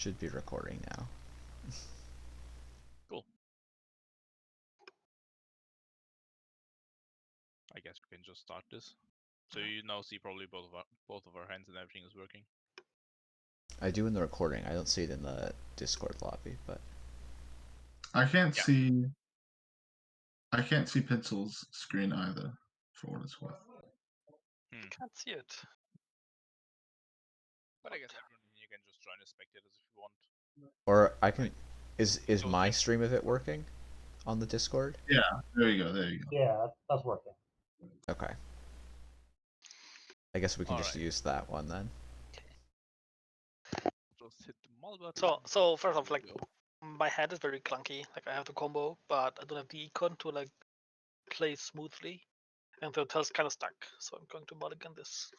Should be recording now. Cool. I guess we can just start this. So you now see probably both of our hands and everything is working. I do in the recording. I don't see it in the Discord lobby, but I can't see Pinsel's screen either, for what it's worth. Can't see it. But I guess everyone you can just join as spectators if you want. or I can. Right. Is So my like- stream of it working on the Discord? Yeah, there you go. Yeah, that's working. Okay. I guess we can just Alright. use that one then. Just hit the mall button. So first off, like my head is very clunky. Like I have the combo, but I don't have the econ to like play smoothly, and the hotel's kind of stuck. So I'm going to mulligan this.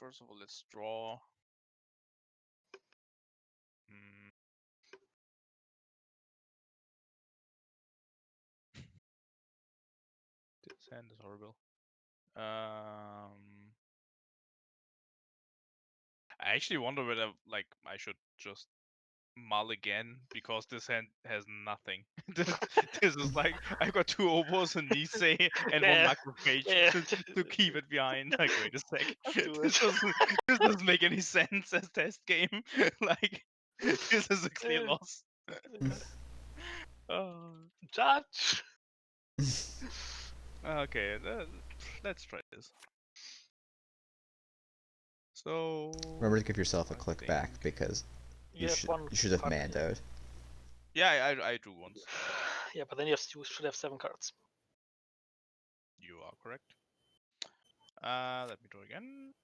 First of all, let's draw. This hand is horrible. I actually wonder whether like I should just mull again because this hand has nothing. This is like I've got 2 oboes and Nisei and Yeah. 1 macrophage Yeah. to keep it behind. Like wait a sec. do This doesn't make any sense as test game. Like this is a clear Yeah. loss. Oh. Judge. Okay, let's try this. So Remember to give yourself a I click think- back because you have should one have card, yeah. mandoed. Yeah, I drew once. Yeah, but then you should have 7 cards. You are correct. Let me draw again.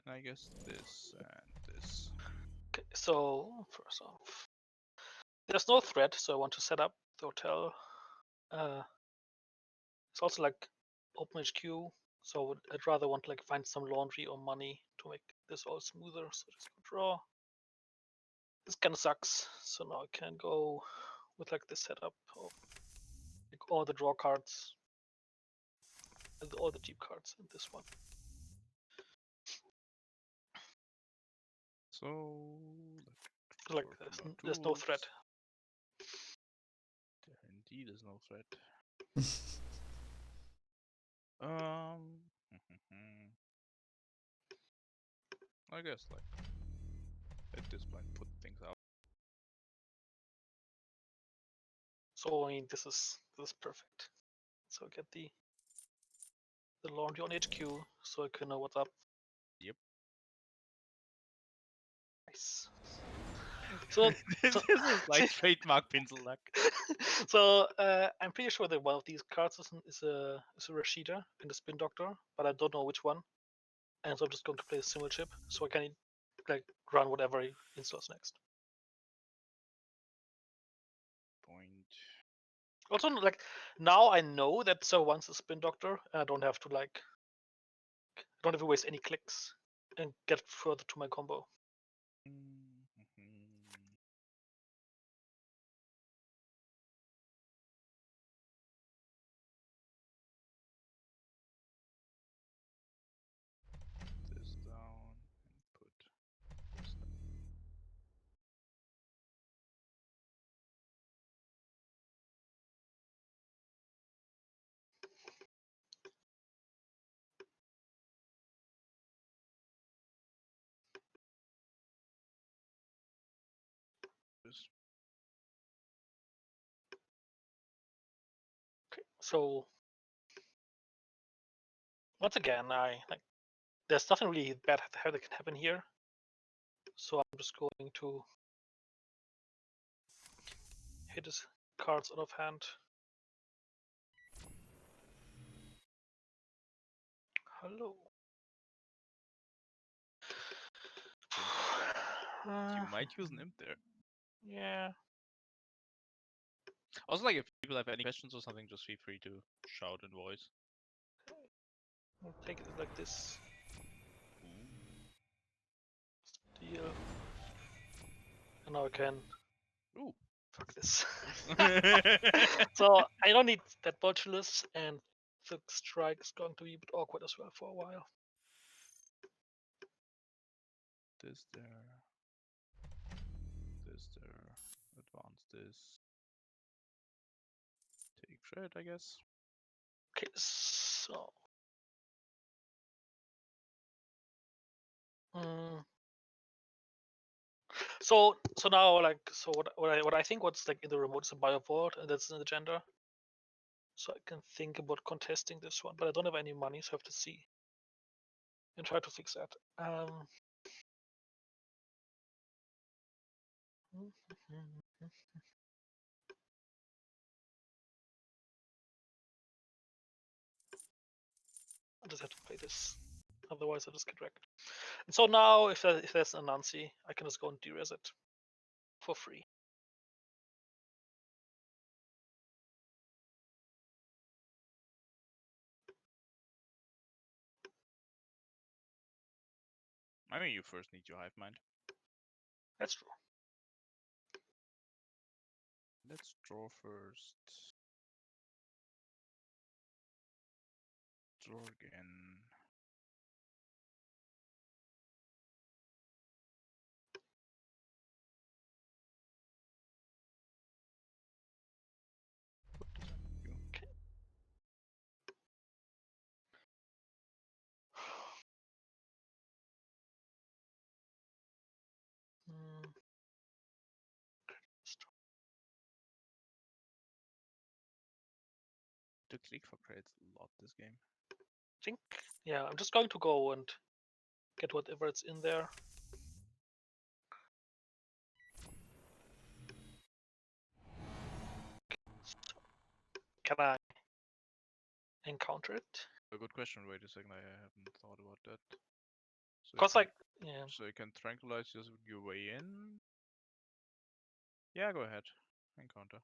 And I guess this and this. Okay, so first off, there's no threat, so I want to set up the hotel. It's also like open HQ, so I'd rather want to like find some laundry or money to make this all smoother. So just go draw. This kind of sucks. So now I can go with like this setup of like all the draw cards and all the deep cards and this one. So Like work this. on our There's no threat. tools. There indeed is no threat. I guess like at this point put things out. So I mean this is perfect. So I get the laundry on HQ, so I can know what's up. Yep. Nice. So This is like trademark pencil luck. so I'm pretty sure that one of these cards is a Rashida and a Spin Doctor, but I don't know which one. And so I'm just going to play a Symbol Chip, so I can like run whatever he installs next. Point. Also, like now I know that so once a Spin Doctor, and I don't have to waste any clicks and get further to my combo. This down and put this down. This. Okay, so once again, there's nothing really bad that can happen here. So I'm just going to hit his cards out of hand. Hello. You might use an imp there. Yeah. Also, like if people have any questions or something, just feel free to shout in voice. I'll take it like this. Deal. And now I can. Ooh. Fuck this. So I don't need that Boltulus, and the strike is going to be a bit awkward as well for a while. This there. This there. Advance this. Take trade, I guess. Okay, so. So now like what I think what's like in the remote is a bio vault and that's an agenda. So I can think about contesting this one, but I don't have any money, so I have to see and try to fix that. I just have to play this, otherwise I just get wrecked. And so now, if there's a Nancy, I can just go and de-res it for free. I mean, you first need your Hivemind. That's true. Let's draw first. Draw again. To click for credits a lot this game. I think, yeah, I'm just going to go and get whatever it's in there. Can I encounter it? A good question. Wait a second, I haven't thought about that. So Because like, yeah. So you can tranquilize your way in. Yeah, go ahead. Encounter.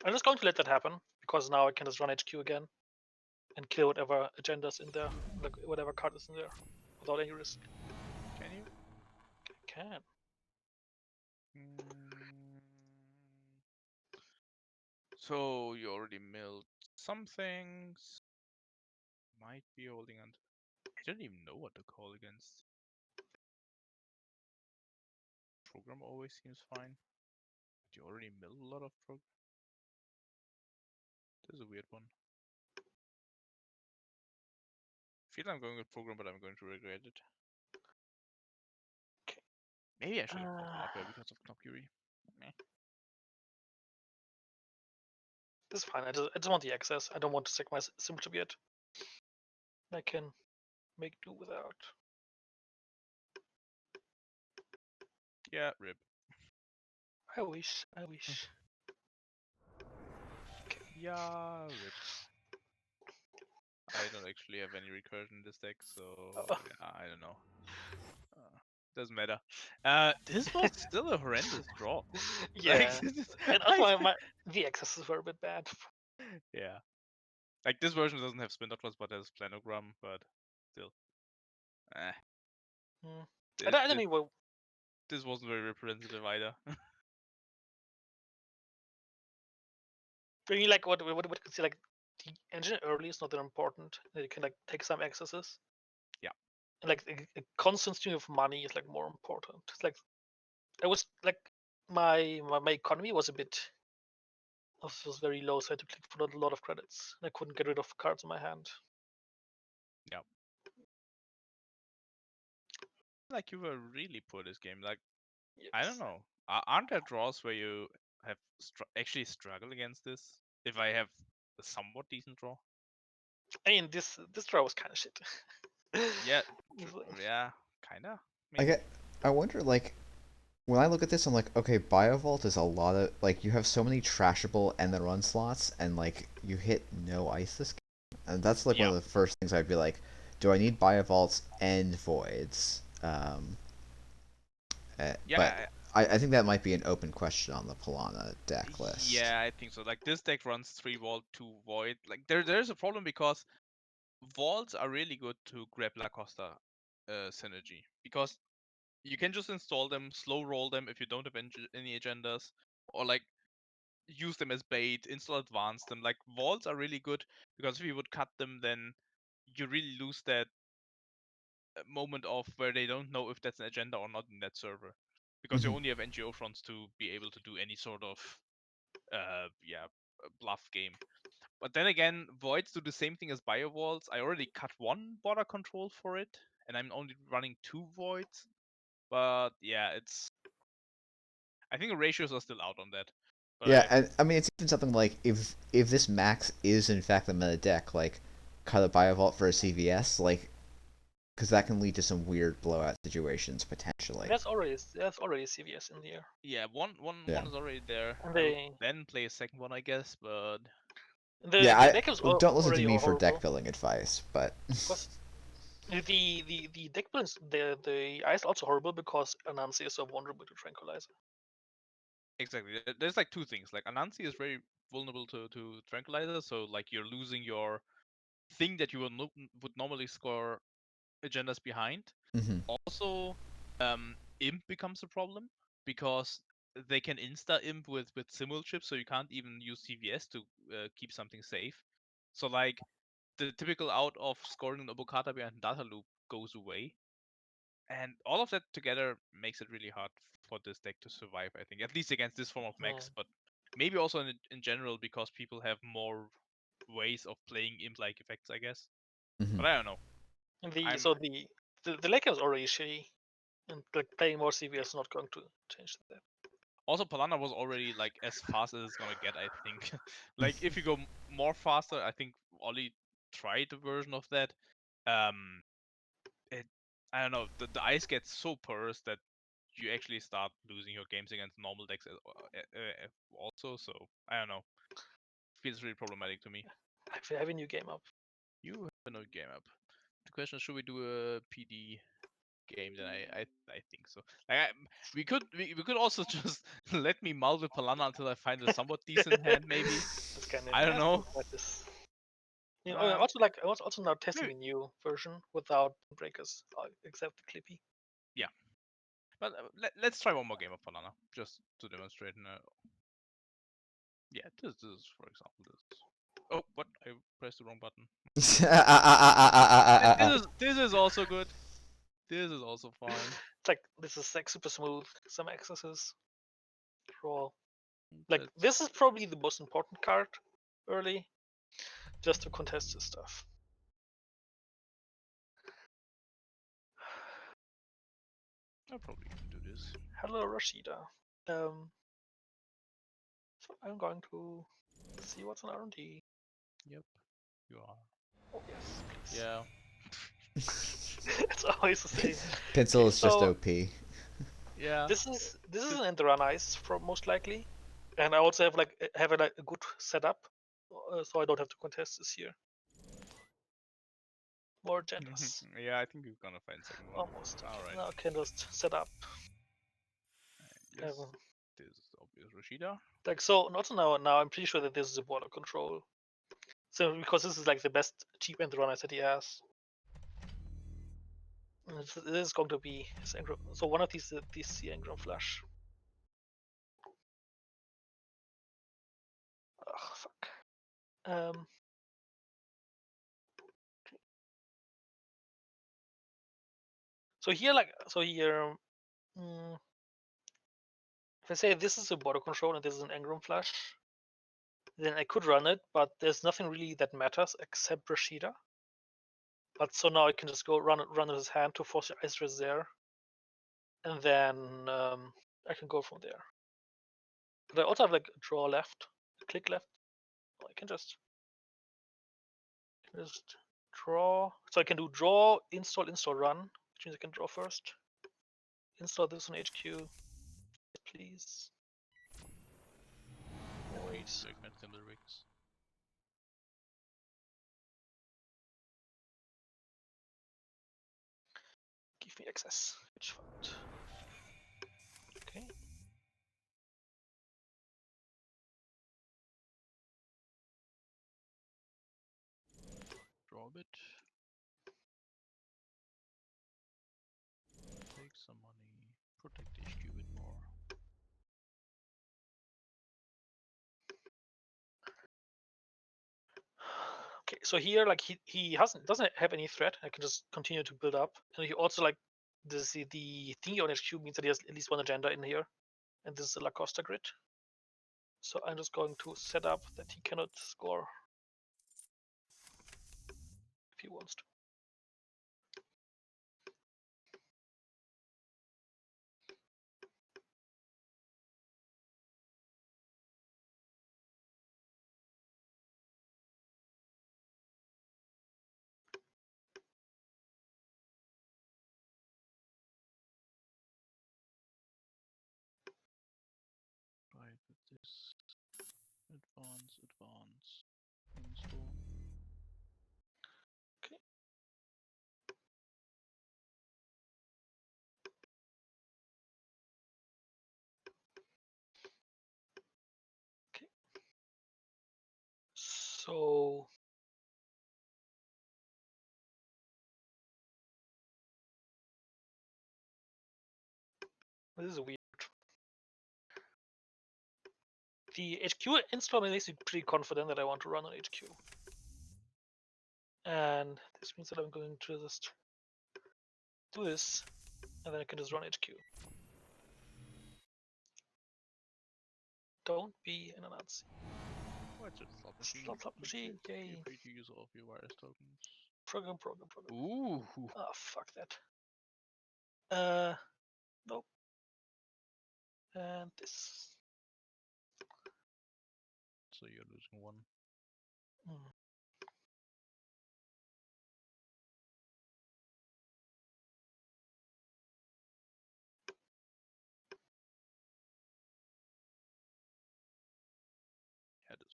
I'm just going to let that happen because now I can just run HQ again and kill whatever agenda's in there, like whatever card is in there, without any risk. Can you? I can. So you already milled some things. Might be holding on. I don't even know what to call against. Program always seems fine. But you already milled a lot of program. This is a weird one. I feel I'm going with program, but I'm going to regret it. Okay. Maybe I should have gone Marker because of Knockury. This is fine. I just want the access. I don't want to sack my symptom yet. I can make do without. Yeah, rip. I wish. I wish. Okay. Yeah, rip. I don't actually have any recursion in this deck, so yeah, I don't know. Doesn't matter. This was still a horrendous draw. Yeah. And also my V-accesses were a bit bad. Yeah. Like this version doesn't have spin doctors, but has planogram, but still. I don't know. This wasn't very representative either. Really, like what you can see, like the engine early is not that important. You can like take some accesses. Yeah. And like a constant stream of money is like more important. It's like I was like my economy was a bit was very low, so I had to click for a lot of credits. And I couldn't get rid of cards in my hand. Yeah. Like you were really poor this game. Like Yes. I don't know. Aren't there draws where you have actually struggled against this? If I have a somewhat decent draw. I mean, this draw was kind of shit. Yeah. Yeah. Kinda. I wonder, like, when I look at this, I'm like, okay, Biovault is a lot of, like, you have so many trashable end and run slots, and, like, you hit no ice this game. And that's, like, one of the first things I'd be like, do I need Biovaults and Voids? But I think that might be an open question on the Palana deck list. Yeah, I think so. Like, this deck runs 3 Vault, 2 Void. Like, there's a problem because Vaults are really good to grab La Costa synergy. Because you can just install them, slow roll them if you don't have any agendas, or like use them as bait, install advance them. Like vaults are really good because if you would cut them, then you really lose that moment of where they don't know if that's an agenda or not in that server, because you only have NGO fronts to be able to do any sort of bluff game. But then again, voids do the same thing as bio vaults. I already cut one border control for it, and I'm only running 2 voids. But yeah, I think the ratios are still out on that. But Yeah, and I mean it's even something like if this max is in fact the meta deck, like cut a Biovault for a CVS, like because that can lead to some weird blowout situations potentially. There's already CVS in there. yeah, one Yeah. is already there. And I would they then play a second one, I guess. But the Yeah, deck is don't listen to already me for deck horrible. building advice, but Because the deck builds the ice also horrible because Anansi is so vulnerable to Tranquilizer. exactly, there's like 2 things. Like Anansi is very vulnerable to tranquilizer, so like you're losing your thing that you would normally score agendas behind. Also, imp becomes a problem because they can insta imp with simul chips, so you can't even use CVS to keep something safe. So like the typical out of scoring an Obokata behind data loop goes away, and all of that together makes it really hard for this deck to survive. I think, at least against this form of Max, but maybe also in general because people have more ways of playing imp-like effects, I guess. But I don't know. The lake is already shitty, and like playing more CVS is not going to change that. Also, Palana was already like as fast as it's gonna get, I think. Like if you go more faster, I think Ollie tried a version of that. I don't know. The ice gets so porous that you actually start losing your games against normal decks also. So I don't know. Feels really problematic to me. I have a new game up. You have a new game up. The question is, should we do a PD game? Then I think so. Like we could also just let me mull with Palana until I find a somewhat decent hand, maybe. That's kind of I don't know. You know, I was also now testing a new version without breakers, except the Clippy. Yeah, but let's try one more game of Palana just to demonstrate. Yeah, this is, for example, this. Oh, what? I pressed the wrong button. This is also good. This is also fine. It's like this is like super smooth. Some accesses, draw. Like this is probably the most important card early, just to contest this stuff. I probably can do this. Hello, Rashida. So I'm going to see what's on R&D. Yep, you are. Oh yes, please. Yeah. It's always the same. Pinsel is just OP. Yeah. This is an end run ice most likely, and I also have a good setup, so I don't have to contest this here. More agendas. Yeah, I think you're gonna find second one. Almost. All right. Now I can just set up. Yes. This is obvious Rashida. Like so, not now. I'm pretty sure that this is a border control. So because this is like the best cheap end run ice that he has. This is going to be his Engram. So one of these the Engram Flash. Oh fuck. So here, if I say this is a border control and this is an Engram Flash, then I could run it, but there's nothing really that matters except Rashida. But so now I can just go run his hand to force the ice race there, and then I can go from there. But I also have like a draw left, a click left. I can just draw. So I can do draw, install, run, which means I can draw first. Install this on HQ, please. Wait. Give me access. Which fund? Okay. Draw a bit. Take some money. Okay, so here, like he doesn't have any threat. I can just continue to build up, and he also like this the thingy on his cube means that he has at least one agenda in here, and this is a La Costa grid. So I'm just going to set up that he cannot score if he wants to. Right with this. Advance, install. Okay. Okay. So this is weird. The HQ install makes me pretty confident that I want to run on HQ. And this means that I'm going to just do this, and then I can just run HQ. Don't be an Nazi. What's a slot machine? Slot machine, yay. Feel free to use all of your virus tokens. Program. Ooh. Ah, fuck that. Nope. And this. So you're losing one. Hmm. Yeah, this.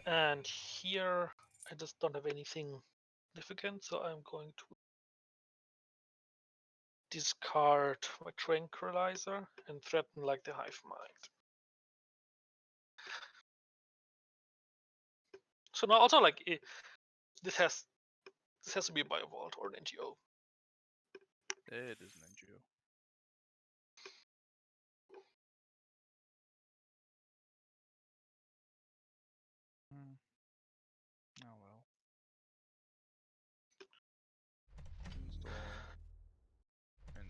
And here I just don't have anything significant, so I'm going to discard my tranquilizer and threaten like the hive mind. So now also like this has to be a Biovault or an NGO. It is an NGO. Oh well.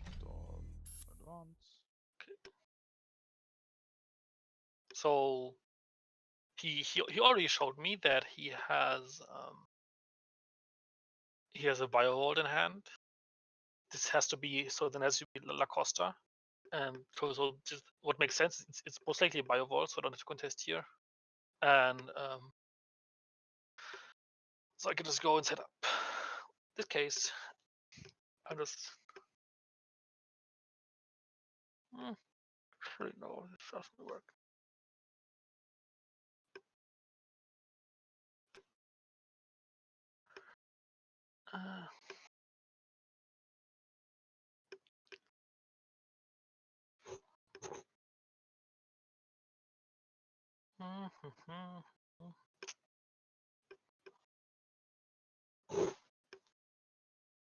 Install advance. Okay. So he already showed me that he has a Biovault in hand. This has to be so. Then has to be La Costa, and so just what makes sense. It's most likely a Biovault, so I don't have to contest here. And so I can just go and set up. In this case, I'm just actually no, this doesn't work.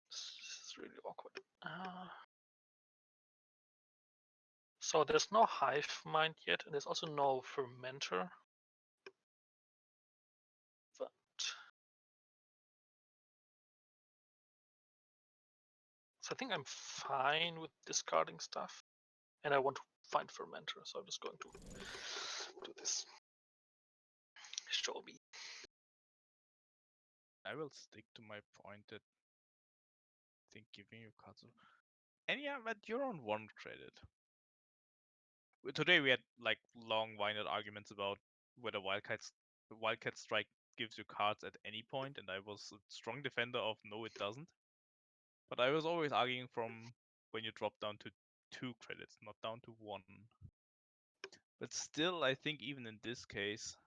This is really awkward. So there's no hive mind yet, and there's also no fermenter. But so I think I'm fine with discarding stuff, and I want to find fermenter, so I'm just going to do this. Show me. I will stick to my point that I think giving you cards. And yeah, but you're on 1 credit. Today we had like long-winded arguments about whether Wildcat Strike gives you cards at any point, and I was a strong defender of no, it doesn't. But I was always arguing from when you drop down to 2 credits, not down to 1. But still, I think even in this case,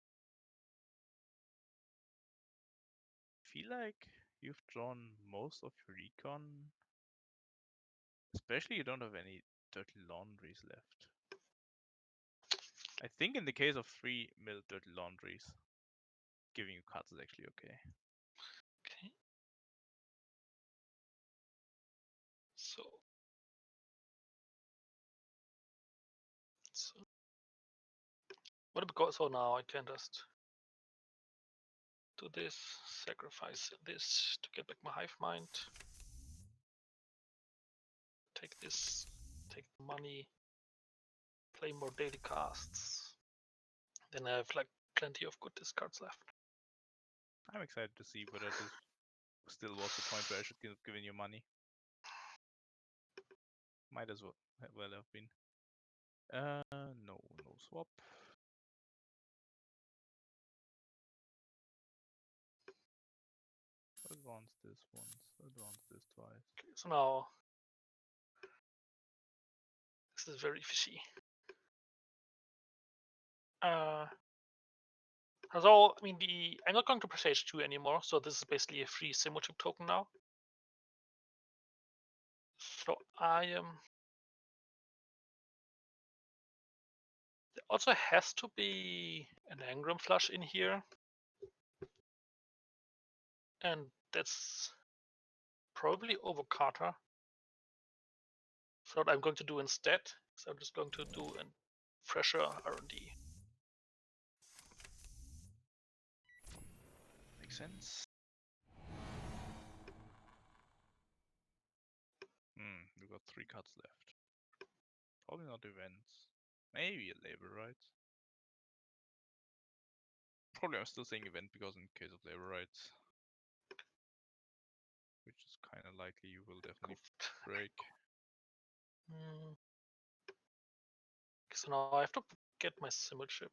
I feel like you've drawn most of your recon. Especially you don't have any dirty laundries left. I think in the case of 3 mil dirty laundries, giving you cards is actually okay. Okay. So What about so now I can just do this, sacrifice this to get back my hive mind. Take this, take the money, play more daily casts. Then I have like plenty of good discards left. I'm excited to see whether this still was the point where I should give in your money. Might as well have been. No swap. Advance this once, advance this twice. Okay, so now this is very fishy. So I mean I'm not going to Presage 2 anymore, so this is basically a free Simochip token now. So I am. There also has to be an Engram flush in here. And that's probably over Carter. So what I'm going to do instead is I'm just going to do a fresher R&D. Makes sense. We've got 3 cards left. Probably not events. Maybe a labor rights. Probably I'm still saying event because in case of labor rights. Which is kind of likely you will definitely break. So now I have to get my Simochip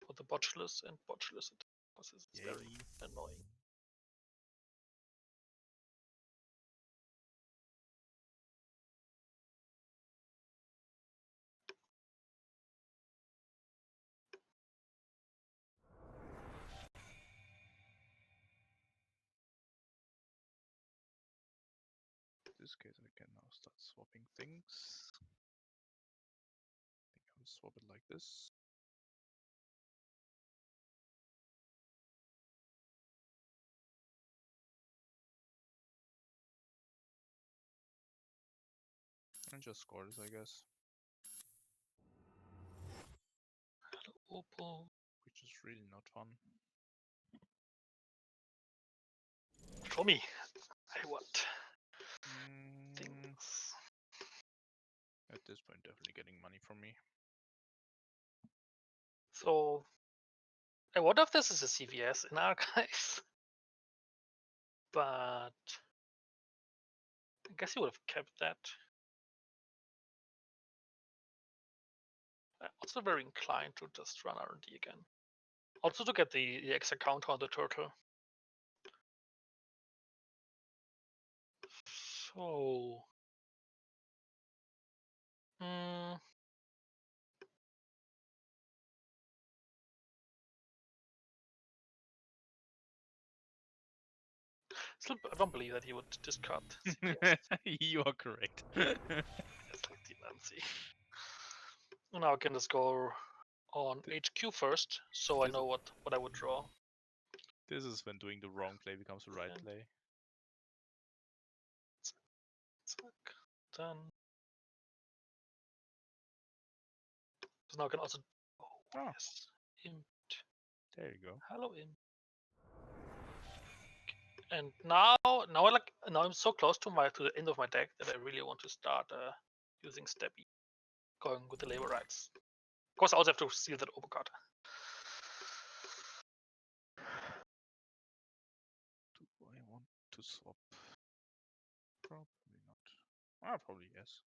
for the botchless and botchless it because it's very annoying. In this case I can now start swapping things. I think I'll swap it like this. And just score this, I guess. Opal. Which is really not fun. Show me. I want things. At this point, definitely getting money from me. So I wonder if this is a CVS in archives. But I guess you would have kept that. I'm also very inclined to just run R&D again. Also to get the extra counter on the turtle. So still, I don't believe that he would discard CVS. You are correct. It's like the Nancy. Now I can just go on HQ first, so I know what I would draw. This is when doing the wrong play becomes the right play. Done. So now I can also. Oh, yes. Imp. There you go. Hello, Imp. And now I'm so close to the end of my deck that I really want to start using Steppy, going with the labor rights. Of course, I also have to steal that overcard. Do I want to swap? Probably not. Probably yes.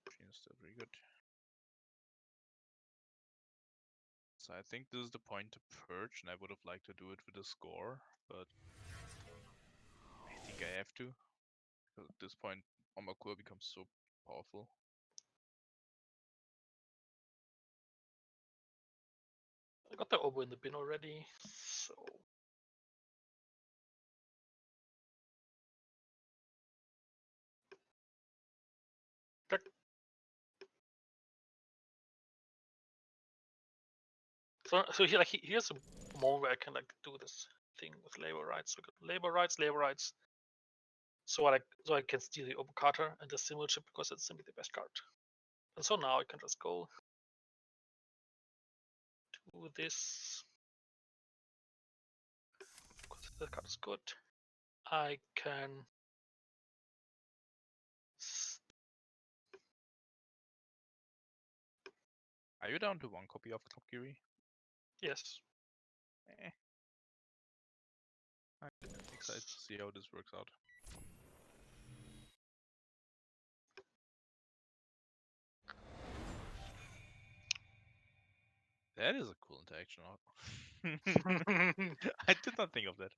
Machine is still very good. So I think this is the point to purge, and I would have liked to do it with a score, but I think I have to. Because at this point, Omakura becomes so powerful. I got the oboe in the bin already, so. So here's a moment where I can do this thing with labor rights. So labor rights. So I can steal the overcarter and the symbol chip because it's simply the best card. And so now I can just go do this. Because the card is good. I can. Are you down to 1 copy of Knobkiri? Yes. Eh. I'm excited to see how this works out. That is a cool interaction. I did not think of that.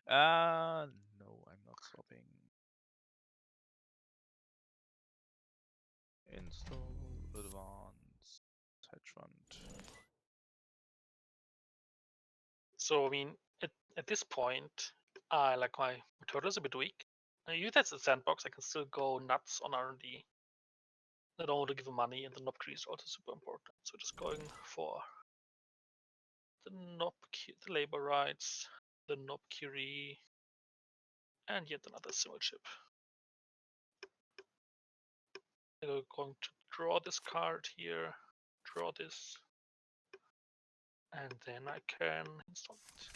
No, I'm not swapping. Install, advanced, hedge fund. So I mean, at this point, like my turtle is a bit weak. If that's a sandbox, I can still go nuts on R&D. I don't want to give him money, and the Knobkiri is also super important. So just going for the the labor rights, the Knobkiri, and yet another symbol chip. I'm going to draw this card here, draw this, and then I can install it.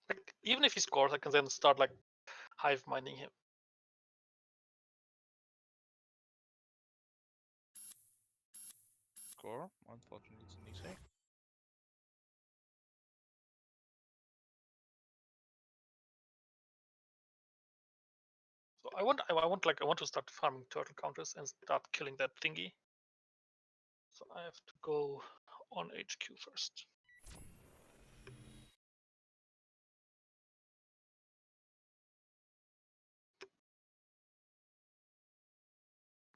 Like, even if he scores, I can then start like hive minding him. Score, unfortunately, it's an easy. So I want to start farming turtle counters and start killing that thingy. So I have to go on HQ first.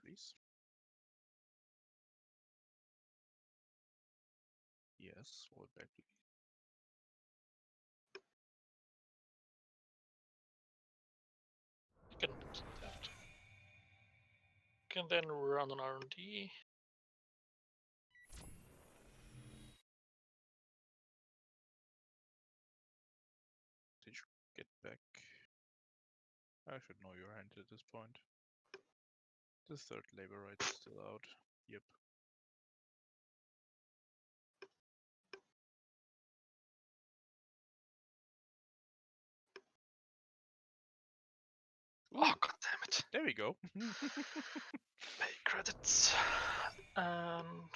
Please. Yes, forward back, please. You can keep that. You can then run on R&D. Did you get back? I should know your hand at this point. The third labor right is still out. Yep. Oh, god damn it. There we go. Pay credits. And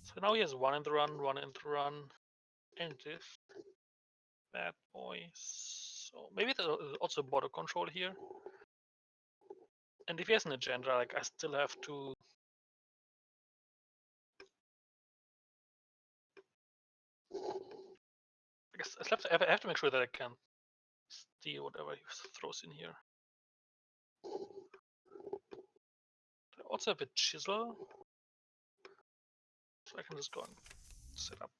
so now he has one in the run, and this bad boy. So maybe there's also border control here. And if he has an agenda, like I still have to. I guess I have to make sure that I can steal whatever he throws in here. I also have a chisel, so I can just go and set up.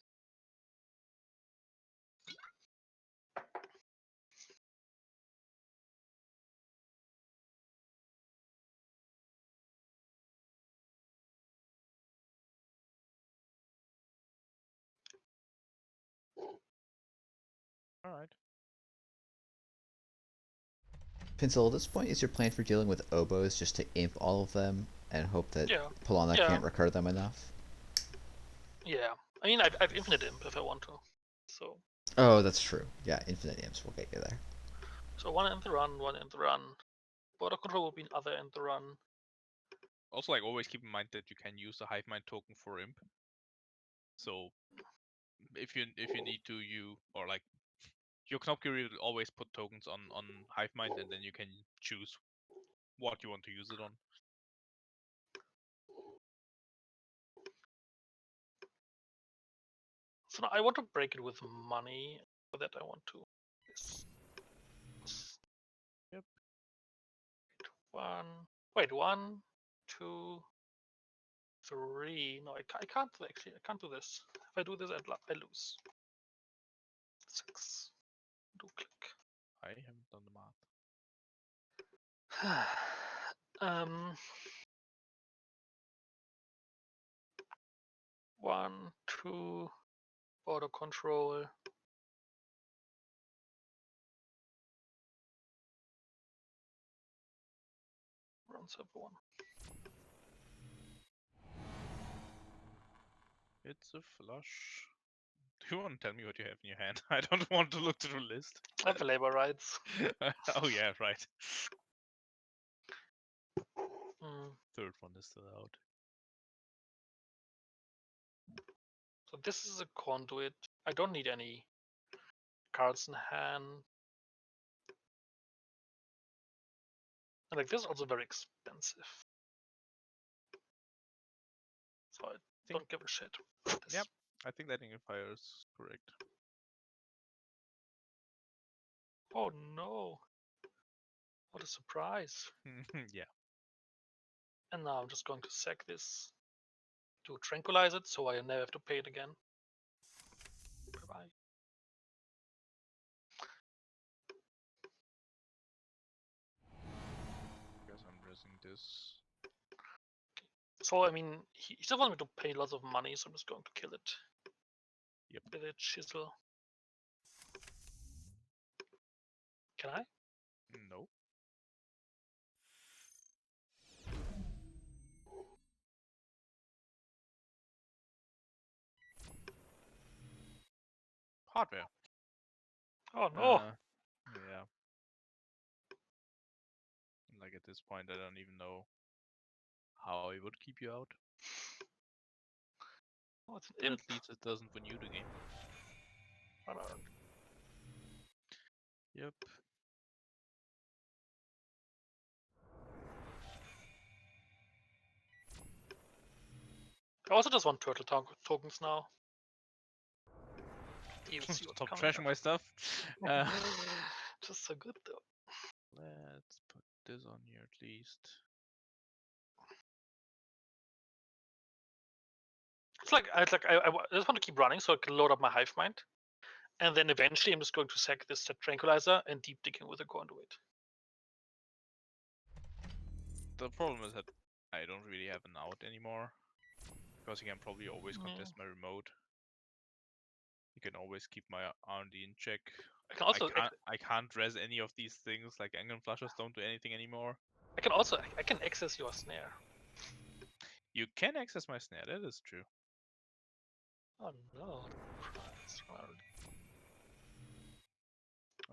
Alright. Pinsel, at this point, is your plan for dealing with oboes just to imp all of them and hope that Yeah. Palana Yeah. can't recur them enough? Yeah, I mean I've infinite imp if I want to. So. Oh, that's true. Yeah, infinite imps will get you there. So one in the run, one in the run. Border control will be another in the run. Also, like, always keep in mind that you can use the Hivemind token for imp. So, if you need to, or like, your Knobkiri will always put tokens on Hivemind, and then you can choose what you want to use it on. So now I want to break it with money. For that I want to. This. Yep. Wait, 1, 2, 3. No, I can't actually. I can't do this. If I do this, I lose. 6. Do click. I haven't done the math. 1, 2, Border control. Runs everyone. It's a flush. Do you want to tell me what you have in your hand? I don't want to look through the list. I have labor rights. Oh yeah, right. Mm. Third one is still out. So this is a conduit. I don't need any cards in hand. And like this is also very expensive. So I don't give a shit. This. Yep, I think Lightning Fire is correct. Oh no. What a surprise. Yeah. And now I'm just going to sack this to tranquilize it so I never have to pay it again. Bye-bye. Guess I'm raising this. So I mean, he still wants me to pay lots of money, so I'm just going to kill it. Yep. With a chisel. Can I? No. Hardware. Oh no! Yeah. Like at this point, I don't even know how I would keep you out. Oh, it's an But imp. at least it doesn't win you the game. Unearned. Yep. I also just want turtle tokens now. You see what's Stop coming trashing up. my stuff. Just so good though. Let's put this on here at least. It's like I just want to keep running so I can load up my Hivemind, and then eventually I'm just going to sack this tranquilizer and deep digging with a conduit. The problem is that I don't really have an out anymore. Because you can probably always contest my remote. You can always keep my R&D in check. I can also I can't res any of these things, like Angle Flushers don't do anything anymore. I can access your snare. You can access my snare, that is true. Oh no.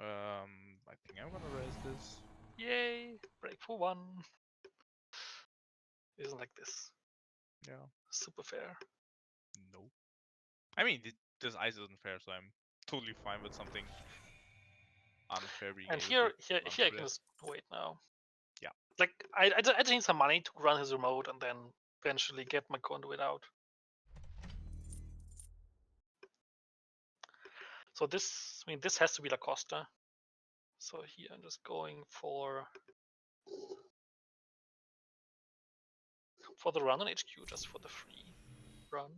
I think I'm gonna res this. Yay! Break for one. Isn't like this. Yeah. Super fair. No. I mean, this ice isn't fair, so I'm totally fine with something unfair being And able here to I run can just wait now. Yeah. Like I just need some money to run his remote and then eventually get my conduit out. So this, I mean, this has to be La Costa. So here I'm just going for the run on HQ, just for the free run.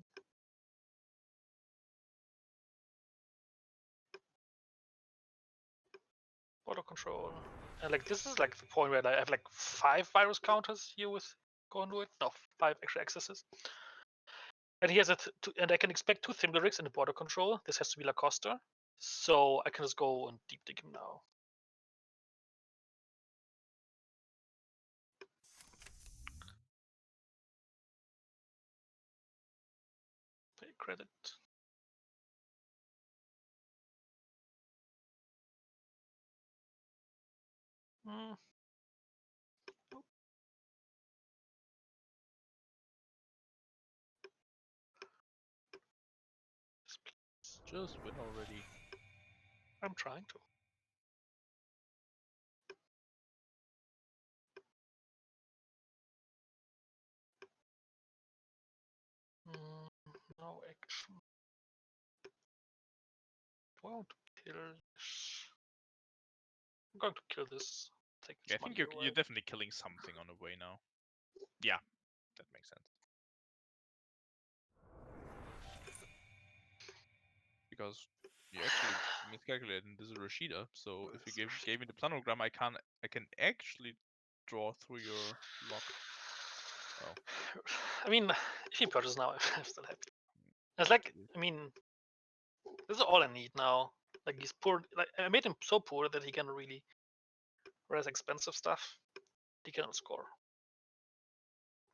Auto control. And like this is like the point where I have like 5 virus counters here with conduit. No, 5 extra accesses. And he has and I can expect 2 Thimblerigs in the border control. This has to be La Costa. So I can just go and deep dig him now. Pay credit. Mm. Nope. Just win already. I'm trying to. No action. Do I want to kill this? I'm going to kill this. Take this Yeah, I think money you're away. definitely killing something on the way now. Yeah, that makes sense. Because you actually miscalculated, and this is Rashida, so if you gave me the planogram, I can actually draw through your lock. Oh. I mean, if he purchases now, I'm still happy. It's like, I mean, This is all I need now. Like he's poor. Like I made him so poor that he can really raise expensive stuff. He cannot score.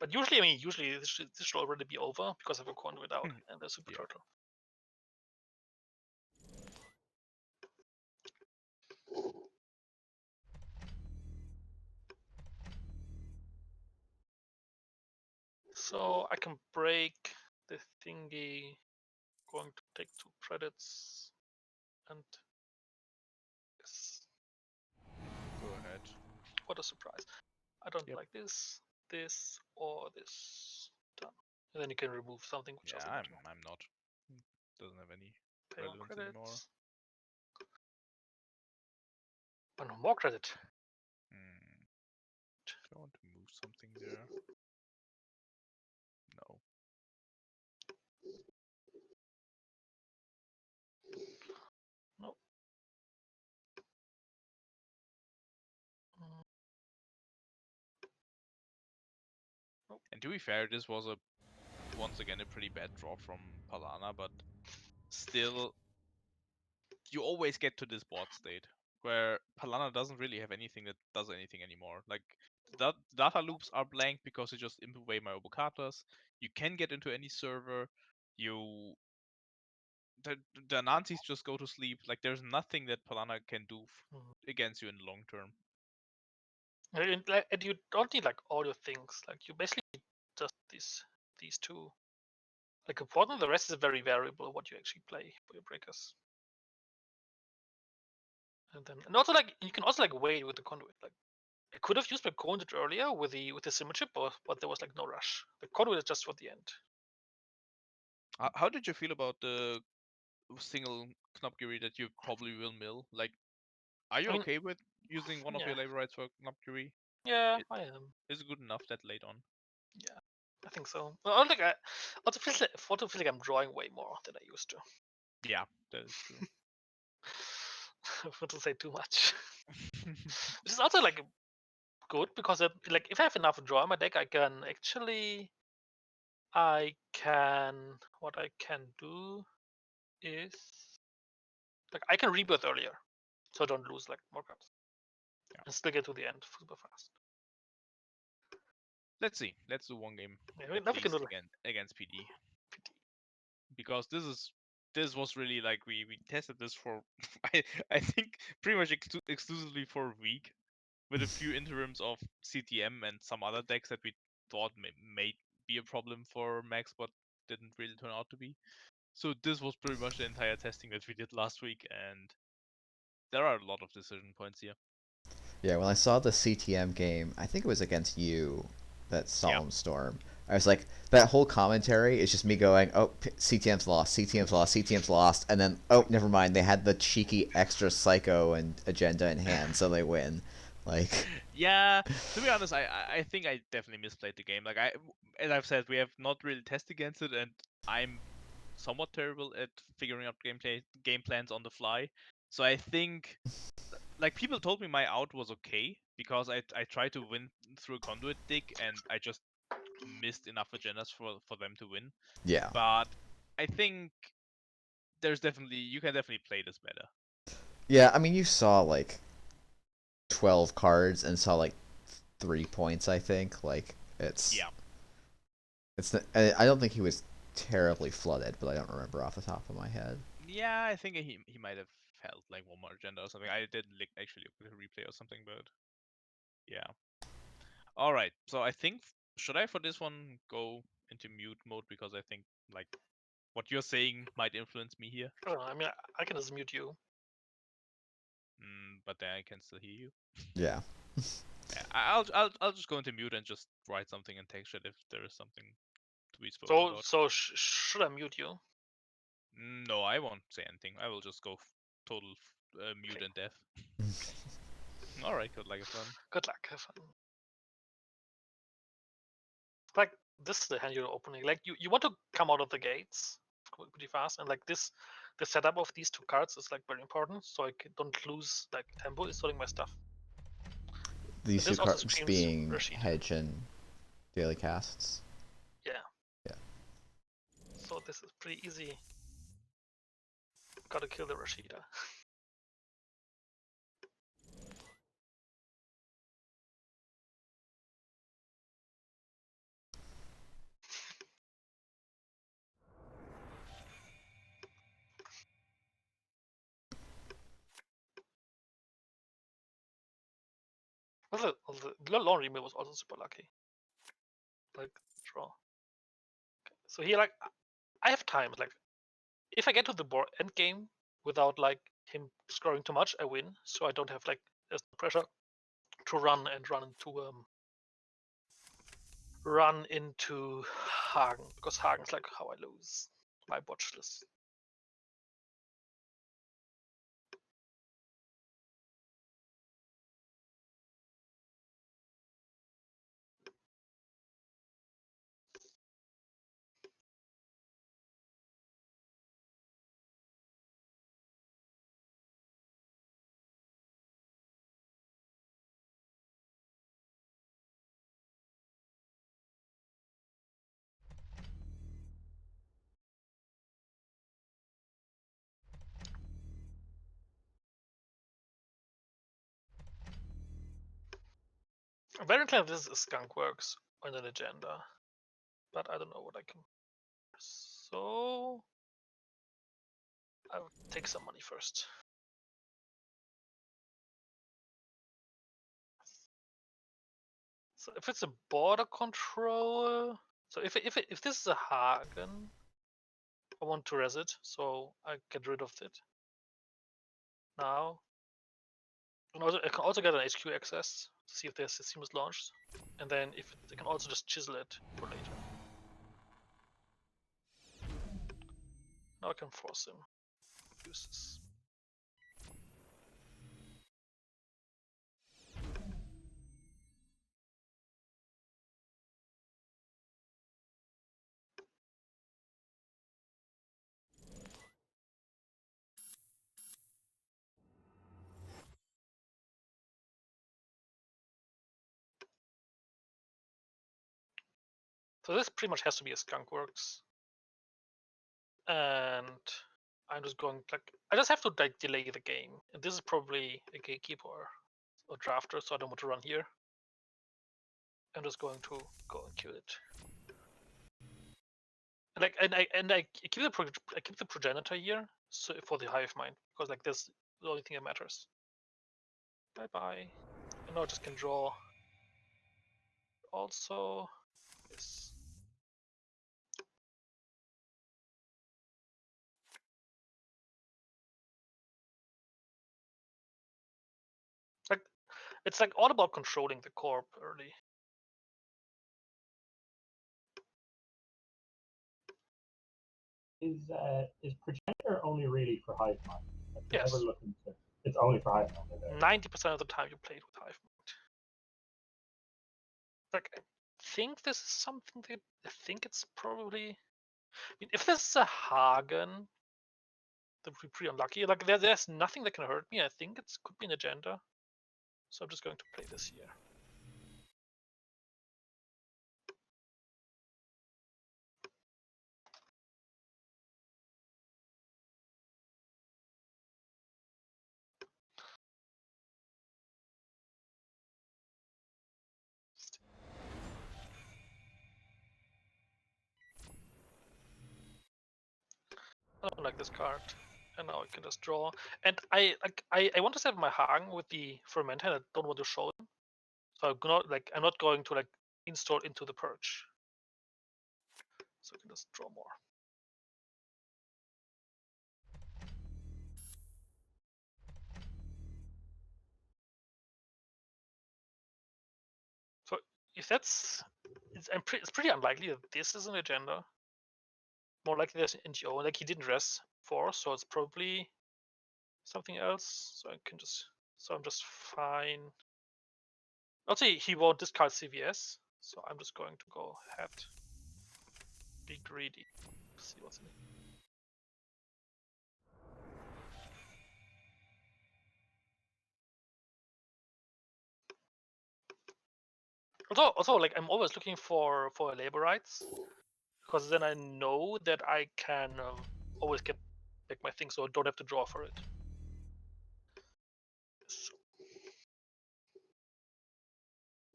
But usually, I mean, usually this should already be over because I have a conduit out and a super Yeah. turtle. So I can break the thingy. Going to take 2 credits, and yes, Go ahead. what a surprise! I don't Yep. like this, or this. Done. And then you can remove something which Yeah, doesn't I'm matter. not. Doesn't have any Pay 1 relevance credits. anymore. But no more credit. Do I want to move something there? No. No. Mm, nope. And to be fair, this was once again a pretty bad draw from Palana, but still, you always get to this board state where Palana doesn't really have anything that does anything anymore. Like data loops are blank because you just imp away my obocatas. You can get into any server. You the Nazis just go to sleep. Like there's nothing that Palana can do against you in the long term. And you don't need like all your things. Like you basically need just these 2. Like important, the rest is very variable what you actually play for your breakers. And also like you can also like wait with the conduit. Like I could have used my conduit earlier with the symmetry, but there was like no rush. The conduit is just for the end. How did you feel about the single Knopgiri that you probably will mill? Like, are you I mean, okay with using one of your yeah. labor rights for Knopgiri? Yeah, I am. Is it good enough that late on? Yeah, I think so. Well, like I also feel like I'm drawing way more than I used to. Yeah, that is true. I want to say too much. Which is also like good because like if I have enough draw in my deck, what I can do is like I can rebirth earlier, so I don't lose like more cards. Yeah. And still get to the end super fast. Let's see. Let's do one game Yeah, at now we can least do like against PD, PT. because this was really like we tested this for I think pretty much exclusively for a week, with a few interims of CTM and some other decks that we thought may be a problem for Max, but didn't really turn out to be. So this was pretty much the entire testing that we did last week, and there are a lot of decision points here. Yeah, when I saw the CTM game, I think it was against you, that Solemn Storm. I was like, that whole commentary is just me going, oh, CTM's lost, CTM's lost, CTM's lost, and then, oh, never mind, they had the cheeky extra psycho and agenda in hand, so they win. Like, yeah, to be honest, I think I definitely misplayed the game. Like as I've said, we have not really tested against it, and I'm somewhat terrible at figuring out game plans on the fly. So I think, like, people told me my out was okay because I tried to win through a conduit dig and I just missed enough agendas for them to win. yeah. But I think you can definitely play this better. Yeah, I mean, you saw, like, 12 cards and saw, like, 3 points, I think. Like, it's... Yeah. I don't think he was terribly flooded, but I don't remember off the top of my head. Yeah, I think he might have held like one more agenda or something. I didn't actually look at a replay or something, but yeah. All right, so I think should I for this one go into mute mode because I think like what you're saying might influence me here. I don't know. I mean, I can just mute you. But then I can still hear you. Yeah. Yeah, I'll just go into mute and just write something in text chat if there is something to be spoken about. So should I mute you? No, I won't say anything. I will just go total mute Okay. and deaf. All right, good luck, have fun. Good luck. Have fun. Like this is the hand you're opening. Like you want to come out of the gates pretty fast, and like this, the setup of these 2 cards is like very important, so I don't lose like tempo installing my stuff. These And 2 this also cards screams being Rashid. Hedge and Daily Casts. Yeah. Yeah. So this is pretty easy. Gotta kill the Rashida. Also, the laundry mill was also super lucky. Like, draw. Okay. So here, like, I have time. Like, if I get to the board end game without like him scoring too much, I win. So I don't have like there's no pressure to run into Hagen, because Hagen's like how I lose my botch list. Apparently this is skunk works on an agenda, but I don't know what I can. So I'll take some money first. So if it's a border control, so if this is a Hagen, I want to res it, so I get rid of it now. And also, I can also get an HQ access to see if their system was launched, and then if I can also just chisel it for later. Now I can force him to use this. So this pretty much has to be a skunk works, and I'm just going like I just have to like delay the game, and this is probably a gatekeeper or drafter, so I don't want to run here. I'm just going to go and kill it. And I keep the progenitor here, so for the hive mind, because like that's the only thing that matters. Bye bye. And now I just can draw. Also, this. Like it's like all about controlling the corp early. Is progenitor only really for hive mind? Yes. Never look into. It's only for hive mind. 90% of the time you played with hive mind. Like I think this is something that I think it's probably. I mean, if this is a Hagen, that would be pretty unlucky. Like there's nothing that can hurt me. I think it could be an agenda. So I'm just going to play this here. I don't like this card. And now I can just draw. And I want to set my Hagen with the ferment and I don't want to show him. So I'm not going to like install into the purge. So I can just draw more. So if that's it's pretty unlikely that this is an agenda. More likely there's an NGO. Like he didn't res 4, so it's probably something else. So I can just I'm just fine. Also, he won't discard CVS, so I'm just going to go ahead. Be greedy. See what's in it. Also, like I'm always looking for labor rights, because then I know that I can always get back my thing, so I don't have to draw for it.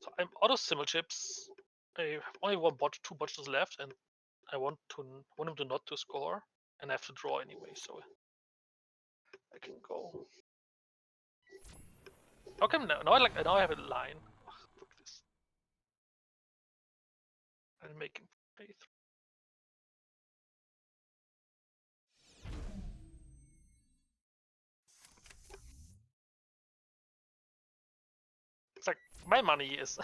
So I'm out of symbol chips. I have only two botches left, and I want him to not to score, and I have to draw anyway, so I can go. Okay, now I have a line. Ugh, fuck this. I'll make him pay through. It's like my money is.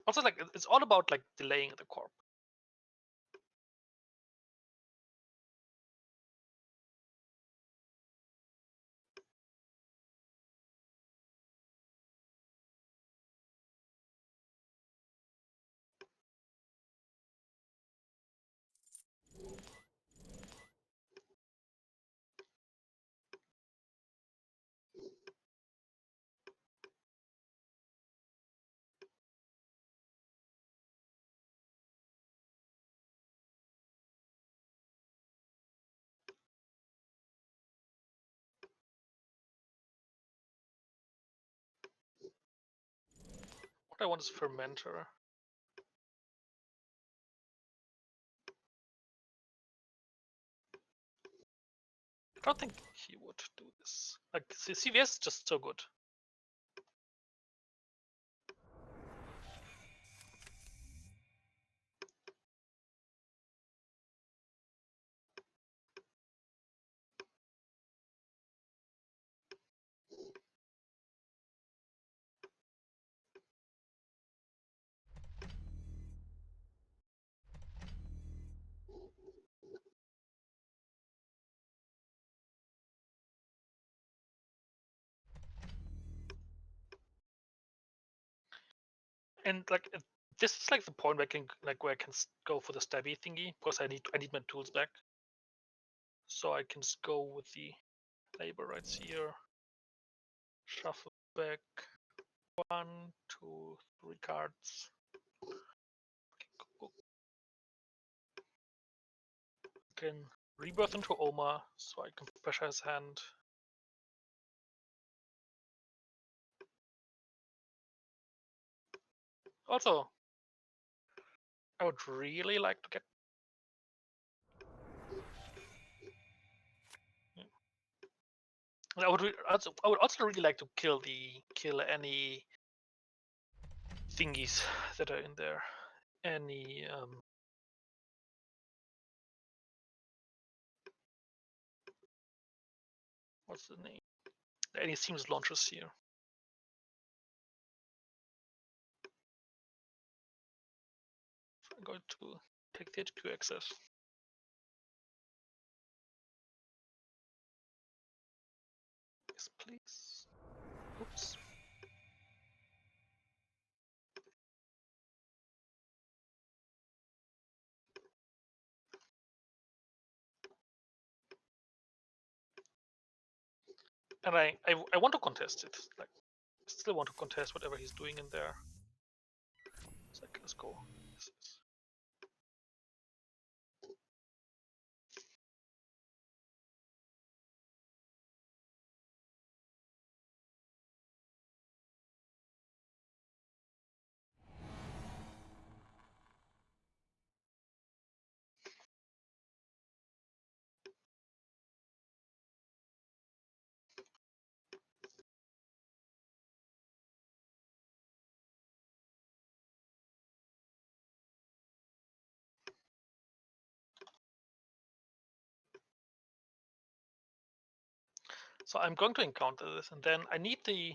Also, like it's all about like delaying the corp. What I want is fermenter. I don't think he would do this. Like CVS is just so good. And like this is like the point where I can go for the stabby thingy because I need my tools back. So I can just go with the labor rights here. Shuffle back 1, 2, 3 cards. Can rebirth into Oma so I can pressure his hand. Also, I would really like to get. I would also really like to kill any thingies that are in there. Any what's the name? Any seams launchers here. I'm going to take the HQ access. Yes, please. Oops. And I want to contest it. Like, I still want to contest whatever he's doing in there. So let's go. So I'm going to encounter this, and then I need the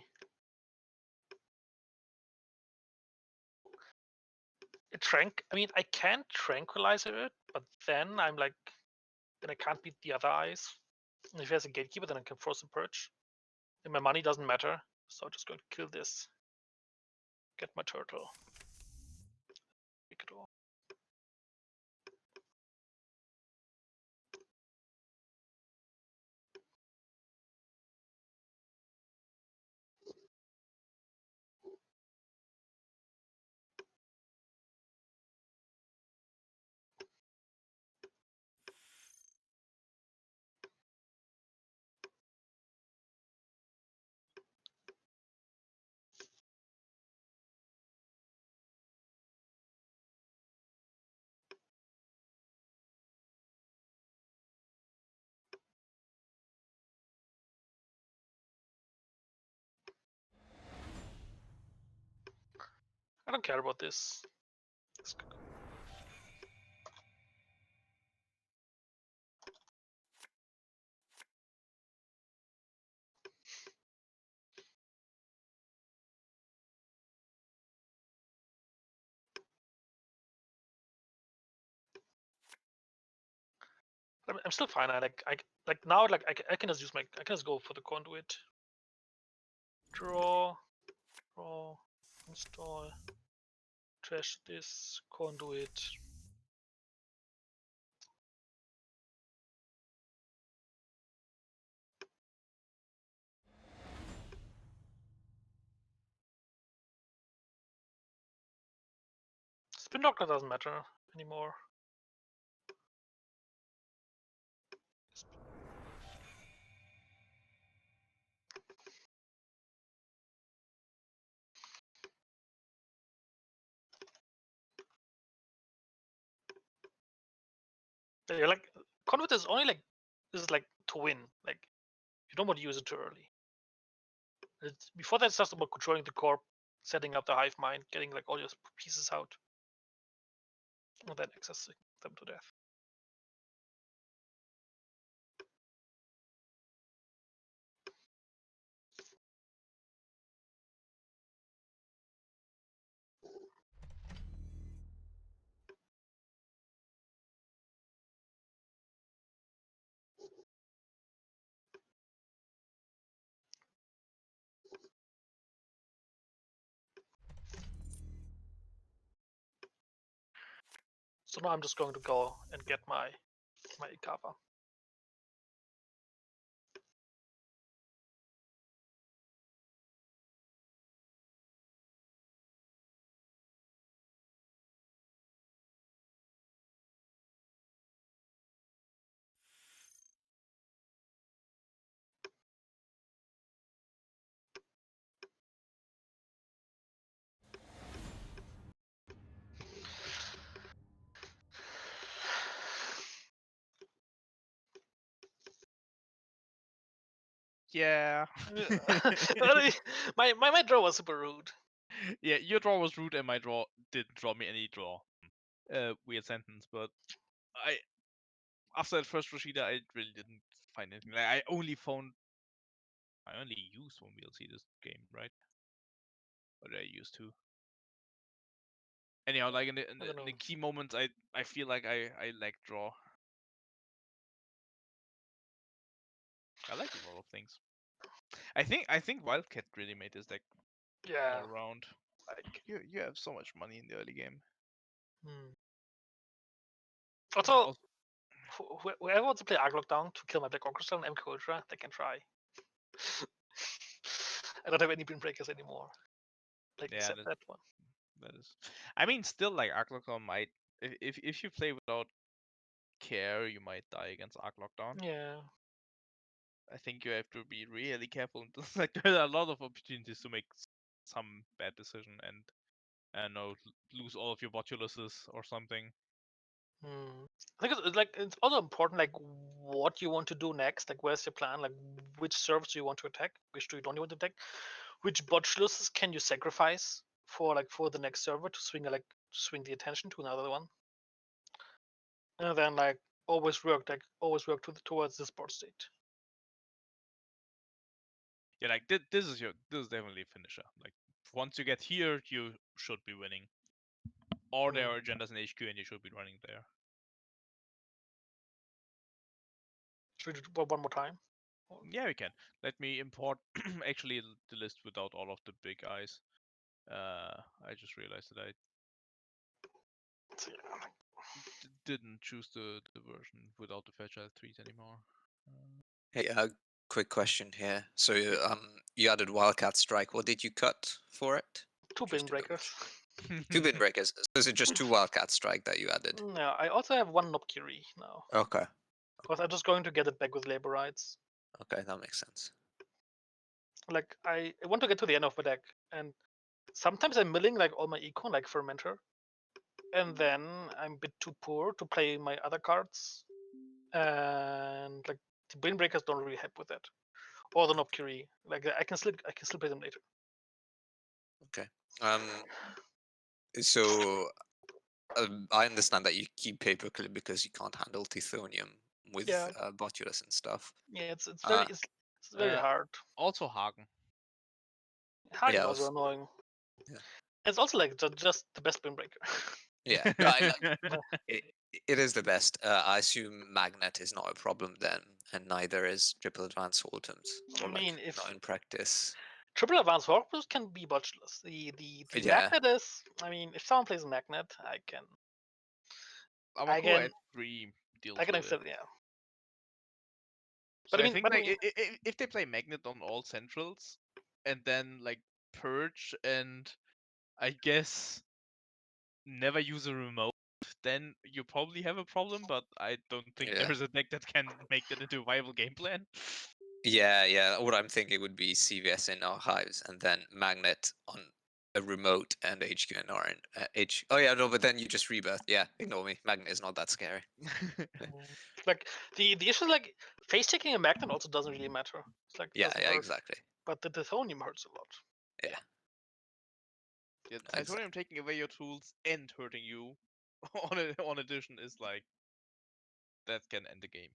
I mean, I can tranquilize it, but then I'm like, then I can't beat the other eyes. And if he has a gatekeeper, then I can force a purge. And my money doesn't matter, so I'm just going to kill this get my turtle. Pick it off. I don't care about this. I'm still fine. I now I can just use my I can just go for the conduit. Draw, install, trash this conduit. Spin Doctor doesn't matter anymore. Yeah, like conduit is only like this is like to win. Like you don't want to use it too early. Before that, it's just about controlling the corp, setting up the hive mind, getting like all your pieces out, and then accessing them to death. So now I'm just going to go and get my Ikava. Yeah. my draw was super rude. Yeah, your draw was rude, and my draw didn't draw me any draw. Weird sentence, but after that first Rashida, I really didn't find anything. Like I only used one VLC this game, right? Or did I use two? Anyhow, like in the key moments, I feel like I lack draw. I like a lot of things. I think Wildcat really made this deck all around. Like you have so much money in the early game. Also, whoever wants to play Arc Lockdown to kill my Black Orchestra and MK Ultra, they can try. I don't have any Pin Breakers anymore. Like except that one. That is. I mean, still like Arc Lockdown might if you play without care, you might die against Arc Lockdown. Yeah. I think you have to be really careful. Like there are a lot of opportunities to make some bad decision and I don't know, lose all of your Botuluses or something. I think it's also important, like what you want to do next. Like where's your plan? Like which servers do you want to attack? Which do you don't want to attack? Which Botuluses can you sacrifice for the next server to swing swing the attention to another one? And then like always work towards this board state. Yeah, like this is definitely a finisher. Like once you get here, you should be winning. Or there are agendas in HQ and you should be running there. Should we do one more time? Yeah, we can. Let me import actually the list without all of the big eyes. I just realized that I didn't choose the version without the Fairchild tweet anymore. Hey, quick question here. So you added Wildcat Strike. What did you cut for it? Two bin Just to double breakers. check. 2 bin breakers. So is it just 2 Wildcat Strike that you added? No, I also have one Nopkiri now. Okay. Because I'm just going to get it back with labor rights. Okay, that makes sense. Like I want to get to the end of the deck, and sometimes I'm milling like all my econ, like Fermenter, and then I'm a bit too poor to play my other cards, and like the bin breakers don't really help with that, or the Nopkiri. Like I can still play them later. Okay. So I understand that you keep Paperclip because you can't handle Tithonium with Botulus and stuff. Yeah, it's very hard. Also Hagen. Hagen Yeah, is also annoying. yeah. It's also like just the best bin breaker. Yeah, it is the best. I assume Magnet is not a problem then, and neither is Triple Advanced Autumns. I mean, if not in practice. Triple Advanced Warpers can be botchless. The Magnet is. I mean, if someone plays Magnet, I can. I can. At 3 deals I can with accept. it. Yeah. So I think like if they play Magnet on all centrals, and then like Purge and I guess never use a remote, then you probably have a problem. But I don't think there is a deck that can make that into a viable game plan. Yeah. What I'm thinking would be CVS in Archives, and then Magnet on a remote and HQ and R and H. Oh yeah, no, but then you just rebirth. Yeah, ignore me. Magnet is not that scary. Like the issue is like face taking a Magnet also doesn't really matter. It's like yeah, exactly. But the Tithonium hurts a lot. Yeah. Yeah, Tithonium taking away your tools and hurting you on addition is like that can end the game.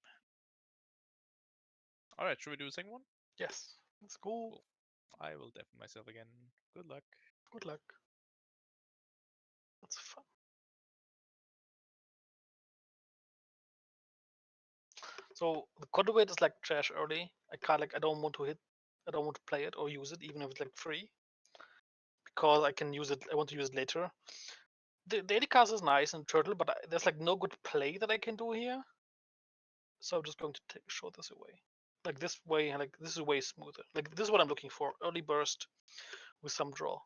All right, should we do a second one? Yes, let's go. Cool. I will deafen myself again. Good luck. Good luck. That's fun. So the conduit is like trash early. I don't want to play it or use it, even if it's like free. Because I can use it. I want to use it later. The daily cast is nice and turtle, but there's like no good play that I can do here. So I'm just going to show this away. Like this way, like this is way smoother. Like this is what I'm looking for: early burst with some draw.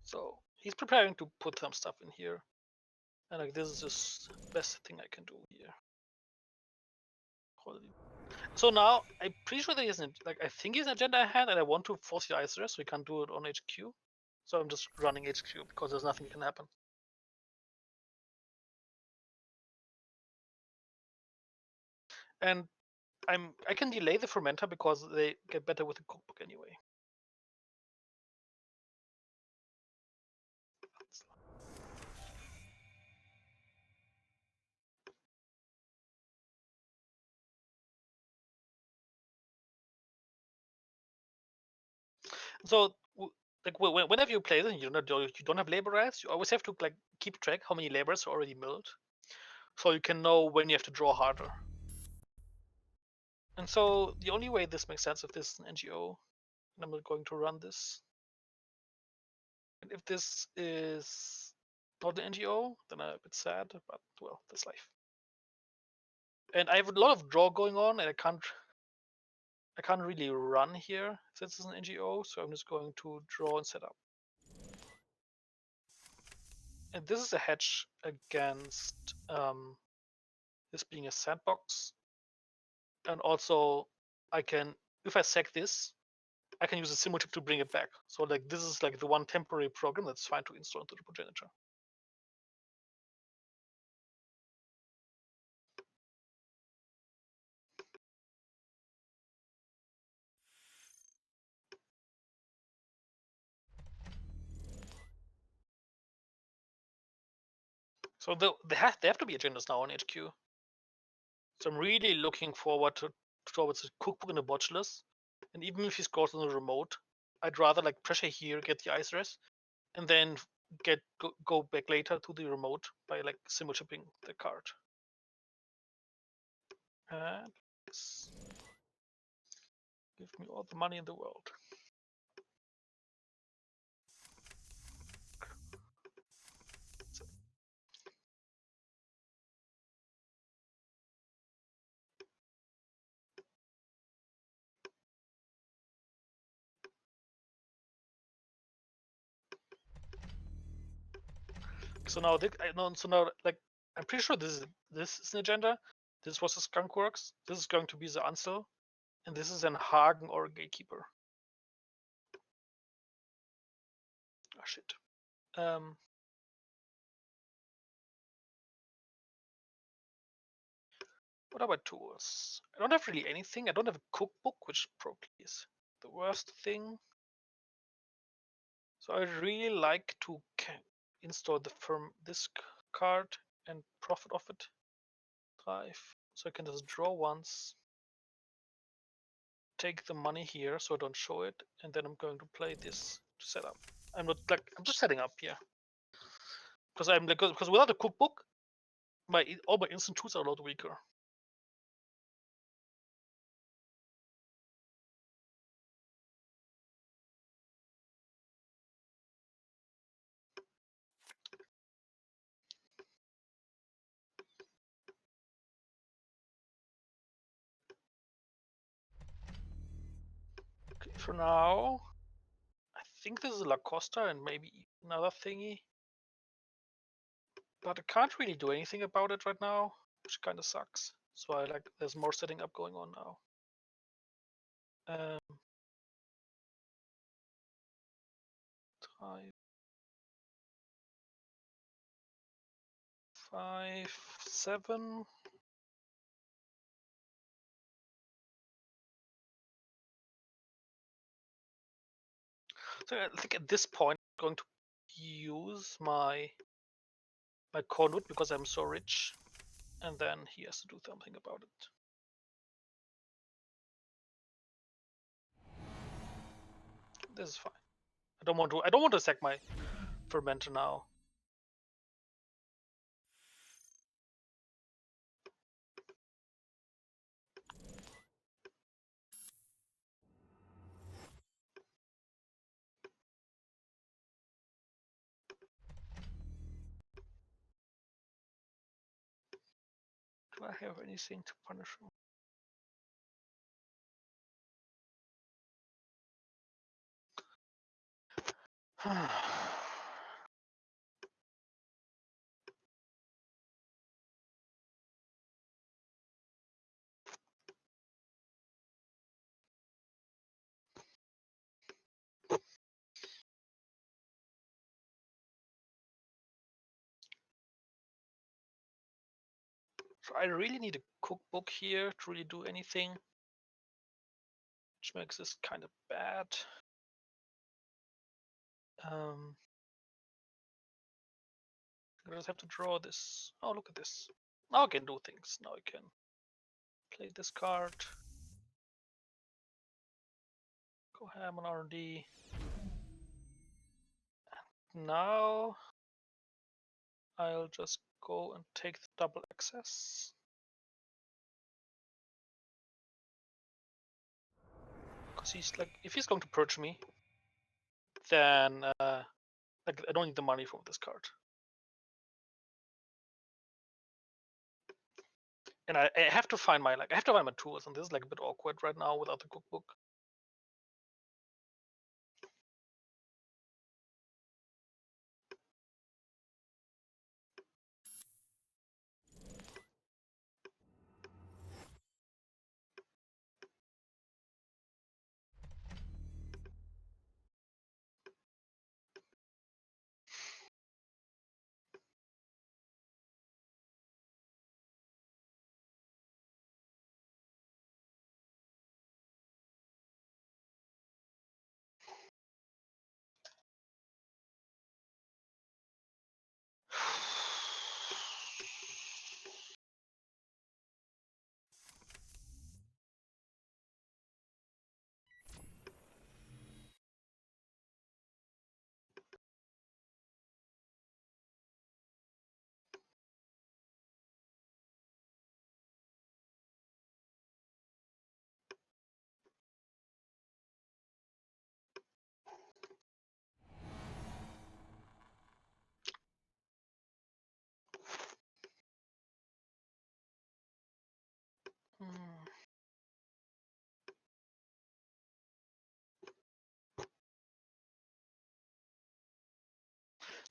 So he's preparing to put some stuff in here, and like this is just the best thing I can do here. So now I'm pretty sure there isn't I think he's an agenda ahead, and I want to force the ice rest, so he can't do it on HQ. So I'm just running HQ because there's nothing that can happen. And I can delay the fermenter because they get better with the cookbook anyway. So like whenever you play this, you don't have labor rights. You always have to like keep track how many labors are already milled, so you can know when you have to draw harder. And so the only way this makes sense if this is an NGO, and I'm going to run this. And if this is not an NGO, then I'm a bit sad, but well, that's life. And I have a lot of draw going on, and I can't really run here since it's an NGO, so I'm just going to draw and set up. And this is a hedge against this being a sandbox. And also, I can, if I sack this, I can use a simultip to bring it back. So like this is like the one temporary program that's fine to install into the progenitor. So they have to be agendas now on HQ. So I'm really looking forward towards the cookbook and the botchless. And even if he scores on the remote, I'd rather like pressure here, get the ice rest, and then go back later to the remote by like simul chipping the card. And give me all the money in the world. So now, like, I'm pretty sure this is an agenda. This was a skunk works. This is going to be the Ansel, and this is an Hagen or a gatekeeper. Oh shit. What about tools? I don't have really anything. I don't have a cookbook, which probably is the worst thing. So I really like to install the firm disk card and profit off it. Drive. So I can just draw once, take the money here so I don't show it, and then I'm going to play this to set up. I'm just setting up here. Because without a cookbook, all my instant tools are a lot weaker. Okay, for now, I think this is La Costa and maybe another thingy. But I can't really do anything about it right now, which kind of sucks. So there's more setting up going on now. 5, 7. So I think at this point I'm going to use my conduit because I'm so rich, and then he has to do something about it. This is fine. I don't want to sack my fermenter now. Do I have anything to punish him? So I really need a cookbook here to really do anything, which makes this kind of bad. I just have to draw this. Oh, look at this. Now I can do things. Now I can play this card. Go ham on R&D. Now I'll just go and take the double access. Because he's like, if he's going to purge me, then I don't need the money from this card. And I have to find my tools, and this is like a bit awkward right now without the cookbook.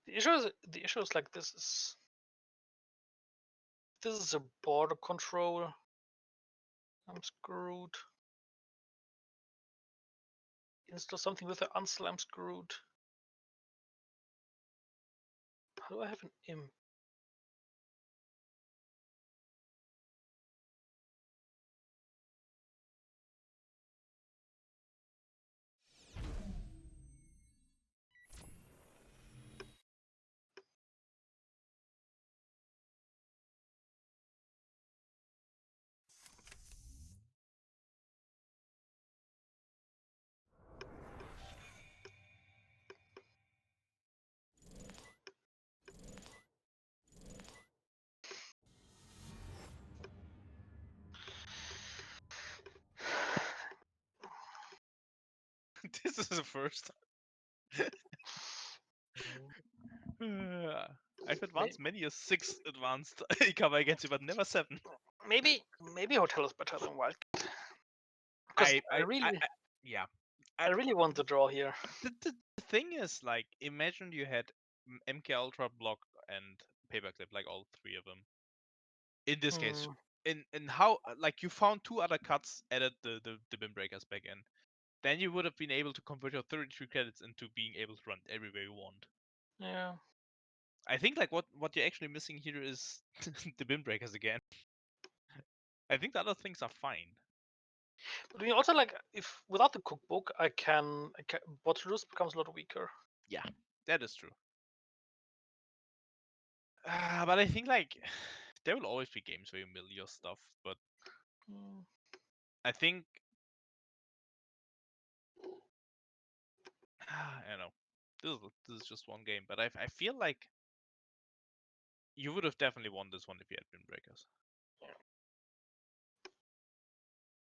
The issue is like this is a border control. I'm screwed. Install something with the unsel, I'm screwed. How do I have an imp? This is the first. I've advanced many a 6 advanced cover against you, but never 7. Maybe Hotel is better than Wild. Because I really want to draw here. The thing is, like, imagine you had MK Ultra, Block, and Paperclip, like all 3 of them. In this case, in how like you found 2 other cuts, added the bin breakers back in, then you would have been able to convert your 33 credits into being able to run it everywhere you want. Yeah. I think like what you're actually missing here is the bin breakers again. I think the other things are fine. But we also like if without the cookbook, I can Botulus becomes a lot weaker. Yeah, that is true. But I think like there will always be games where you mill your stuff, but I think I don't know. This is just one game, but I feel like you would have definitely won this one if you had bin breakers. Yeah.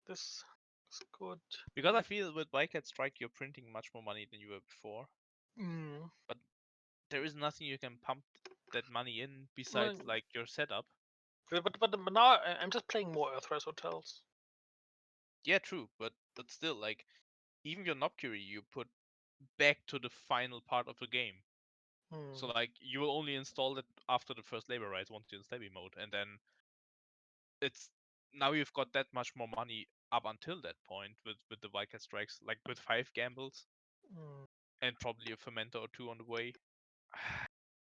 This is good. Because I feel with Wildcat Strike you're printing much more money than you were before. But there is nothing you can pump that money in besides like your setup. But now I'm just playing more Earthrise hotels. Yeah, true, but still, like, even your Knobcurie you put back to the final part of the game. So like you will only install it after the first labor rights once you're in Stabby mode, and then it's now you've got that much more money up until that point with the Wildcat Strikes, like with 5 gambles and probably a fermenter or 2 on the way.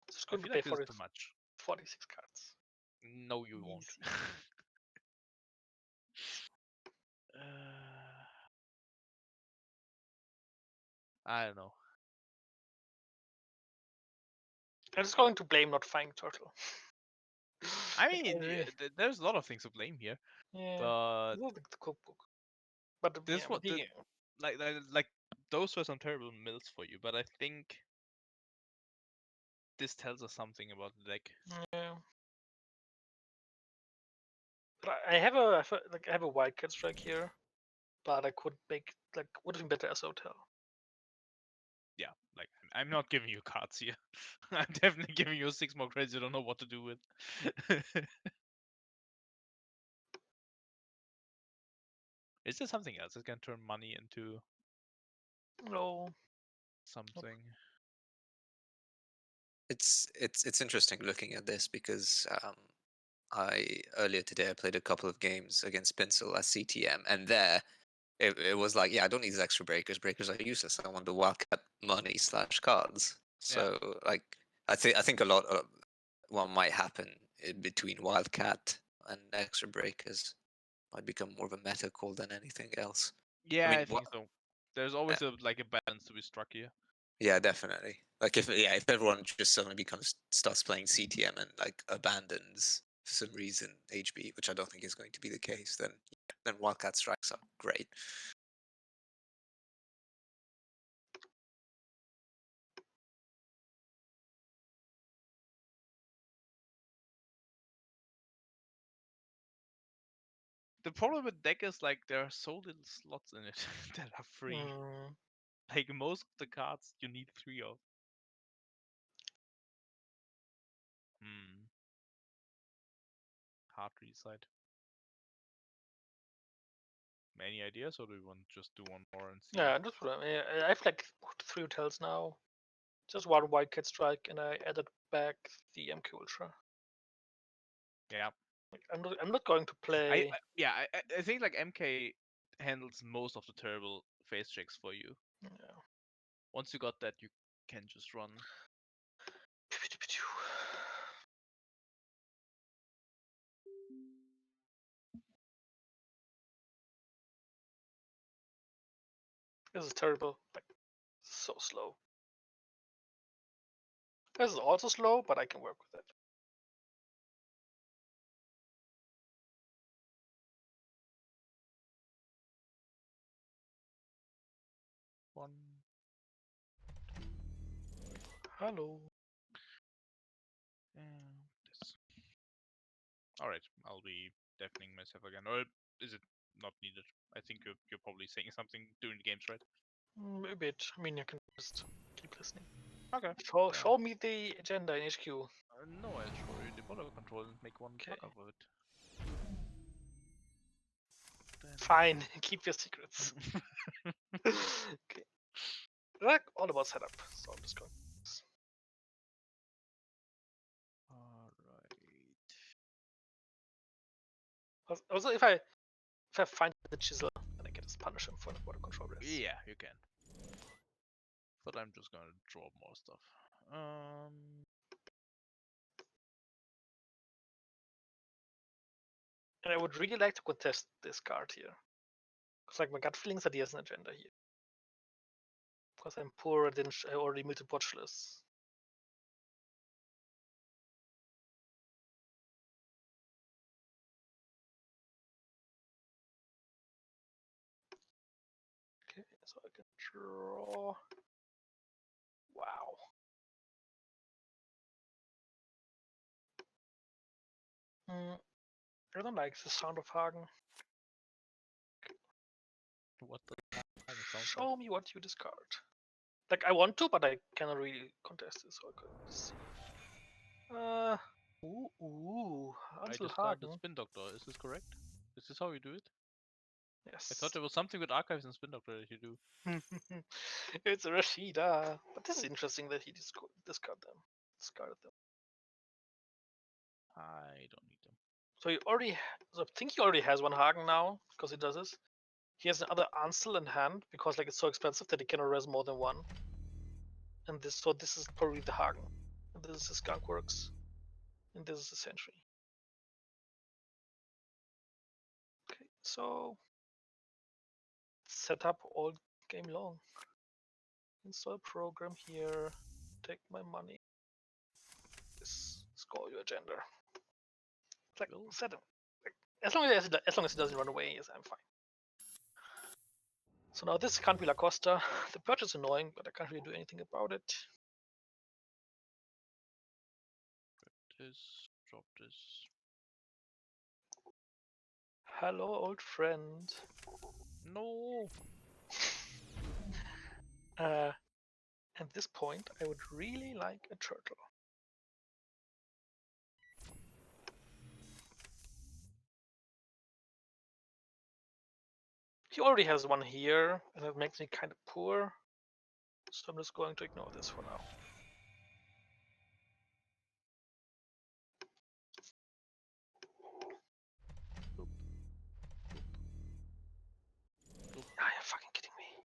It's I going feel to pay like this is too much. 46 cards. No, you won't. I don't know. I'm just going to blame not finding turtle. I mean, there's a lot of things to blame here. Yeah, but the cookbook. But this yeah, what like those were some terrible mills for you. But I think this tells us something about the deck. Yeah. But I have a Wildcat Strike here, but I could make would have been better as a hotel. Yeah, like I'm not giving you cards here. I'm definitely giving you 6 more credits you don't know what to do with. Is there something else that can turn money into something? It's interesting looking at this because earlier today I played a couple of games against Pinsel as CTM, and there it was like, yeah, I don't need these extra breakers. Breakers are useless. I want the wildcat money / cards. So like I think a lot of what might happen in between wildcat and extra breakers might become more of a meta call than anything else. Yeah, I mean, I think so. There's always a balance to be struck here. Yeah, definitely. Like if everyone just suddenly starts playing CTM and like abandons for some reason HB, which I don't think is going to be the case, then Wildcat Strikes are great. The problem with deck is like there are so little slots in it that are free. Like most of the cards you need 3 of. Hard to decide. Any ideas, or do we want to just do one more and see? Yeah, that's what I mean. I have like 3 hotels now. just one Wildcat Strike, and I added back the MK Ultra. Yeah. Like, I'm not going to play. I think like MK handles most of the terrible face checks for you. Yeah. Once you got that, you can just run. This is terrible. Like, so slow. This is also slow, but I can work with it. One. Hello. And this. All right, I'll be deafening myself again. Or is it not needed? I think you're probably saying something during the games, right? A bit. I mean, you can just keep listening. Okay. Show me the agenda in HQ. No, I'll show you the border control and make one Okay. fuck up of it. Then... Fine, keep your secrets. Okay. Like all about setup, so I'm just going. All right. Also, if I find the chisel, then I can just punish him for the border control risk. Yeah, you can. But I'm just gonna draw more stuff. And I would really like to contest this card here. Because like my gut feelings that he has an agenda here. Because I'm poor, I already muted watchless. Okay, so I can draw. Wow. I don't like the sound of Hagen. What the sound Show me what you discard. Like I want to, but I cannot really contest it, so I couldn't see. I Ansel discard the Hagen. Spin Doctor. Is this correct? Is this how you do it? Yes. I thought there was something with archives and Spin Doctor that you do. It's Rashida. But this is interesting that he discarded them. I don't need them. So I think he already has one Hagen now because he does this. He has another Ansel in hand because like it's so expensive that he cannot res more than one. And this is probably the Hagen. And this is the Skunk Works. And this is the Sentry. Okay, so set up all game long. Install program here. Take my money. This score your agenda. It's like set him. Like, as long as he doesn't run away, yes, I'm fine. So now this can't be La Costa. The purge is annoying, but I can't really do anything about it. Drop this. Hello, old friend. No. At this point, I would really like a turtle. He already has one here, and that makes me kind of poor. So I'm just going to ignore this for now. Are you fucking kidding me?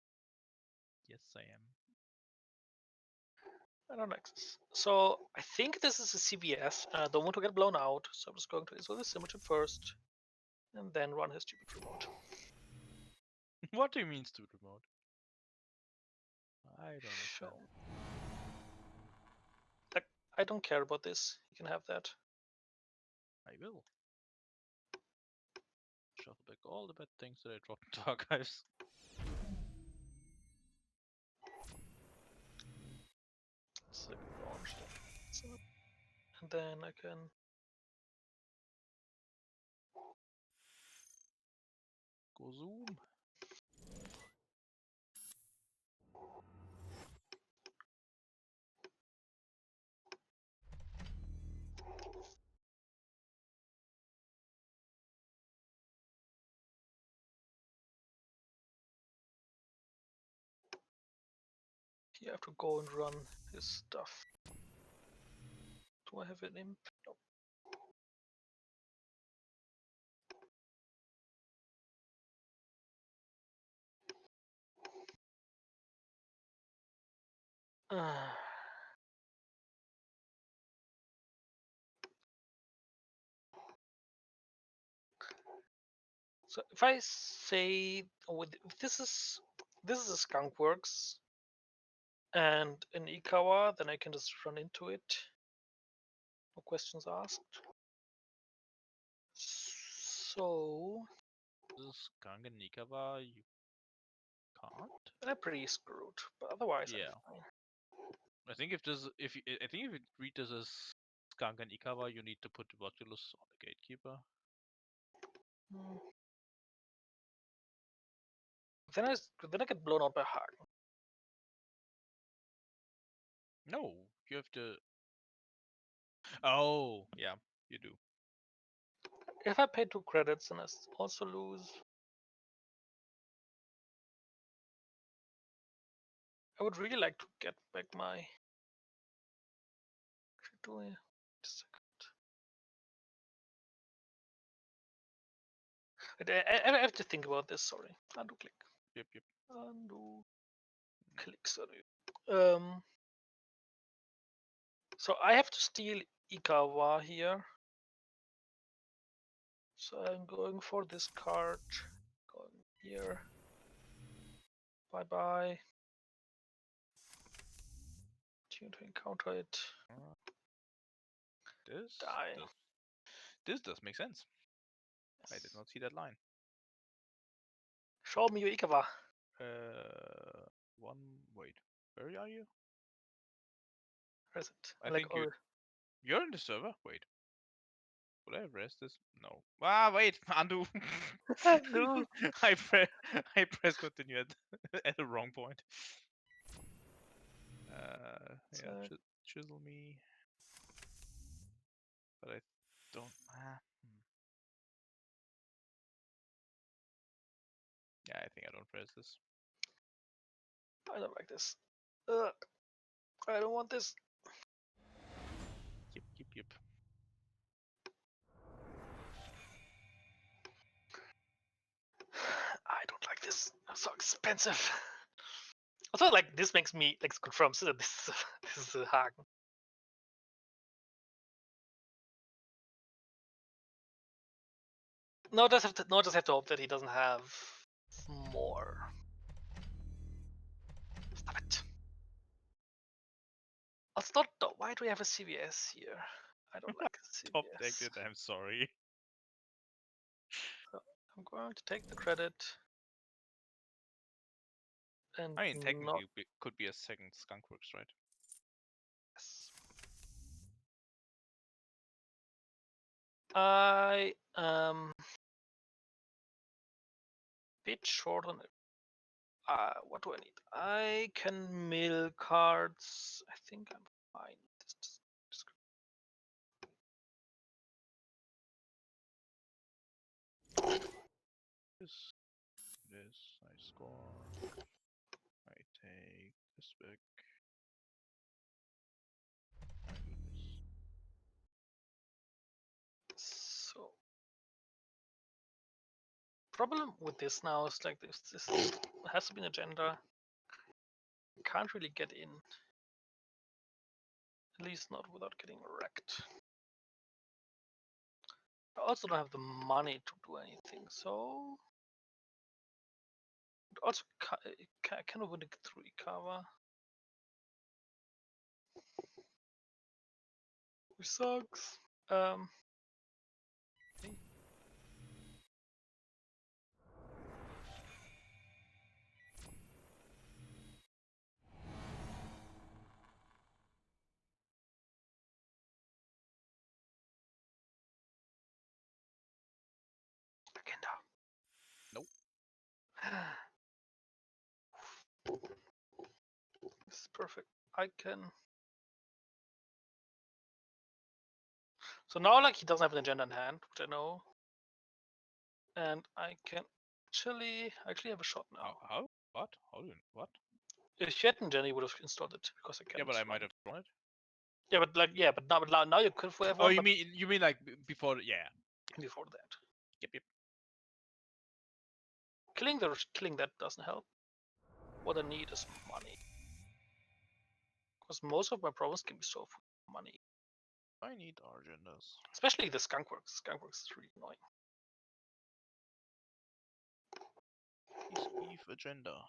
Yes, I am. I don't like this. So I think this is a CVS, and I don't want to get blown out, so I'm just going to install this image first, and then run his stupid remote. What do you mean stupid mode? I don't know. Like, I don't care about this. You can have that. I will. Shuffle back all the bad things that I dropped into archives. So launch that. And then I can Go zoom. He have to go and run his stuff. Do I have an imp? No. So if I say, oh, if this is a skunk works and an Ikawa, then I can just run into it. No questions asked. So This Gang and Nikava, you can't. I'm pretty screwed, but otherwise Yeah. I'm fine. I think if you read this as Skunk and Ikawa, you need to put the Rotulus on the Gatekeeper. Hmm. Then I get blown out by Hagen. No, you have to. Oh, yeah, you do. If I pay 2 credits, then I also lose. I would really like to get back my. Do I? Just a second. I have to think about this. Sorry. Undo click. Yep. Undo click. Sorry. So I have to steal Ikawa here. So I'm going for this card. Going here. Bye bye. Tune to encounter it. Die. This does make sense. I did Yes. not see that line. Show me your Ikawa. Wait, where are you? Where is it? I think all... you're in the server. Wait, would I erase this? No. Ah, wait, undo. Undo. I press continue at the wrong point. Yeah, chisel me. But I don't. Yeah, I think I don't press this. I don't like this. I don't want this. Yep. I don't like this. It's so expensive. Also, like this makes me like confirms that this is a Hagen. No, just have to hope that he doesn't have more. Stop it. It's not. Why do we have a CVS here? I don't like CVS. Top decked it. I'm sorry. So I'm going to take the credit. And I mean, technically, it could be a second Skunkworks, right? Yes. I bit short on it. What do I need? I can mill cards. I think I'm fine. This, I score. I take this back. I do this. So, problem with this now is like this has to be an agenda. Can't really get in. At least not without getting wrecked. I also don't have the money to do anything, so also kind of win it through Ikawa. Which sucks. Agenda. Nope. This is perfect. I can. So now, like, he doesn't have an agenda in hand, which I know. And I can actually have a shot now. How? What? How do you? What? If you hadn't, Jenny would have installed it because I can't. Yeah, but I might have drawn it. Yeah, but now you could have Oh, one. you mean like before? Yeah. Before that, Yep. killing that doesn't help. What I need is money, because most of my problems can be solved with money. I need agendas. Especially the skunkworks. Skunkworks is really annoying. Eve agenda.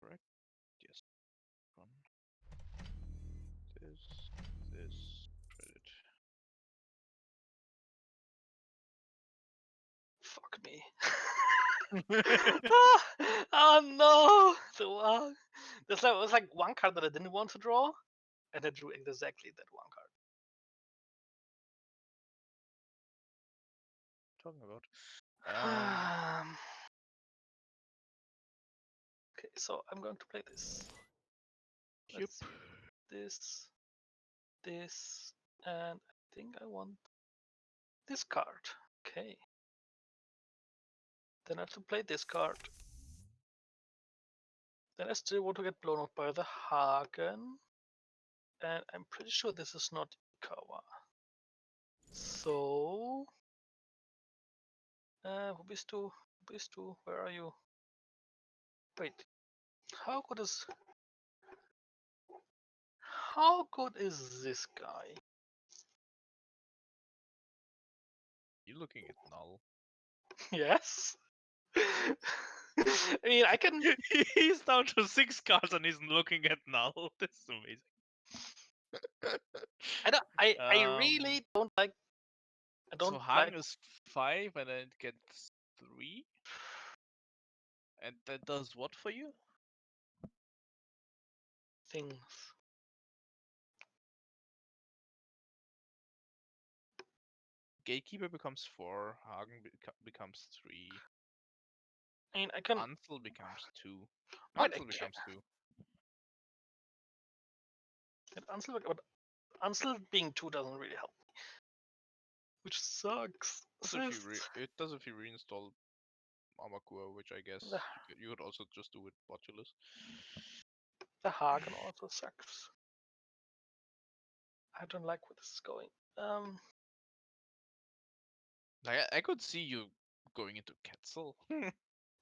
Correct. Yes. One. This credit. Fuck me. Oh no! There's was like one card that I didn't want to draw, and I drew exactly that one card. Talking about. Okay, so I'm going to play this. Yep. This, and I think I want this card. Okay. Then I have to play this card. Then I still want to get blown up by the Hagen. And I'm pretty sure this is not Ikawa. So... Hubistu, where are you? Wait. How good is this guy? You looking at null? Yes. I mean, I can. He's down to 6 cards and he's looking at null. This is amazing. I really don't like. I don't so like. Hagen is 5 and then it gets 3. And that does what for you? Things. Gatekeeper becomes 4. Hagen becomes 3. I mean, I can. Ansel becomes 2. Wait, Ansel becomes 2. But Ansel being 2 doesn't really help me, which sucks. It does if you reinstall Amakua, which I guess you could also just do with Botulus. The Hagen also sucks. I don't like where this is going. Like I could see you going into Ketzel.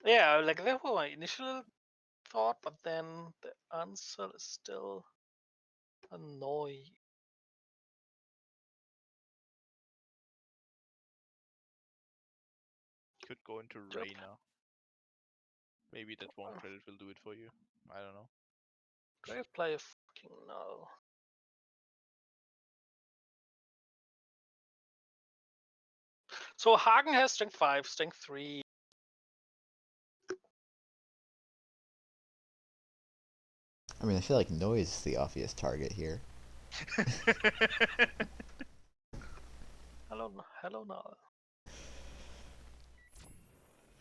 Yeah, like that was my initial thought, but then the Ansel is still annoying. Could go into Reina. Maybe that 1 credit will do it for you. I don't know. Do I play a fucking null? So Hagen has strength 5, strength 3. I mean, I feel like Noise is the obvious target here. Hello null.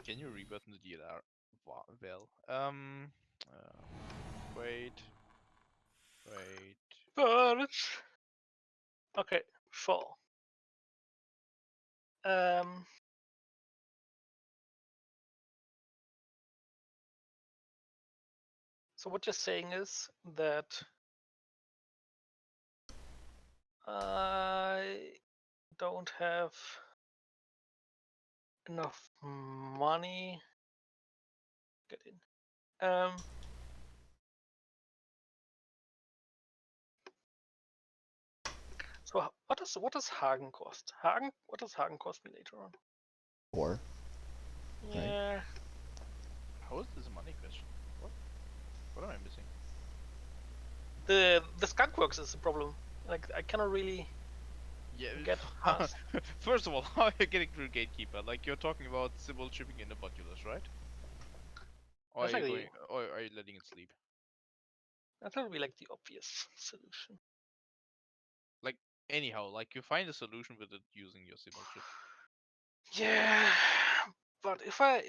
Can you rebutton the DLR? Well, wait. Purge. Okay, 4. So what you're saying is that I don't have enough money. Get in. So what does Hagen cost? What does Hagen cost me later on? 4. Yeah. Right. How is this a money question? What am I missing? The skunkworks is the problem. Like I cannot really get past. First of all, how are you getting through Gatekeeper? Like you're talking about Sybil chipping in the Botulus, right? Or are, are you letting it sleep? That would be like the obvious solution. Like anyhow, like you find a solution with it using your Sybil chip. Yeah, But if I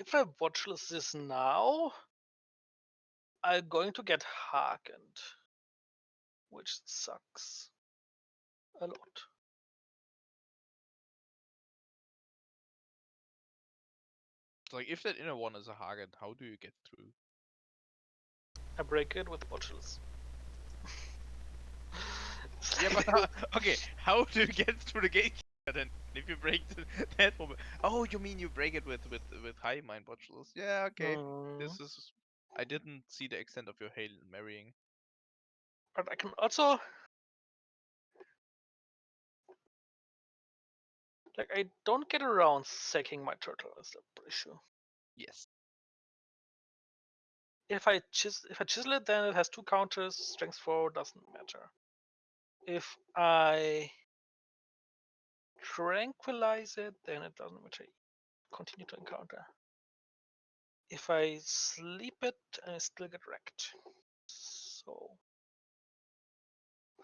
watchlist this now, I'm going to get harkened, which sucks a lot. Like if that inner one is a Hagen, how do you get through? I break it with watchlist. Yeah, but okay, how do you get through the gate then? If you break that one, oh, you mean you break it with Hivemind Botulus? Yeah, okay. This is. I didn't see the extent of your hail marrying. But I can also, like, I don't get around sacking my turtle. Is the issue? Yes. If I chisel it, then it has 2 counters. Strength 4 doesn't matter. If I tranquilize it, then it doesn't matter. Continue to encounter. If I sleep it, I still get wrecked. So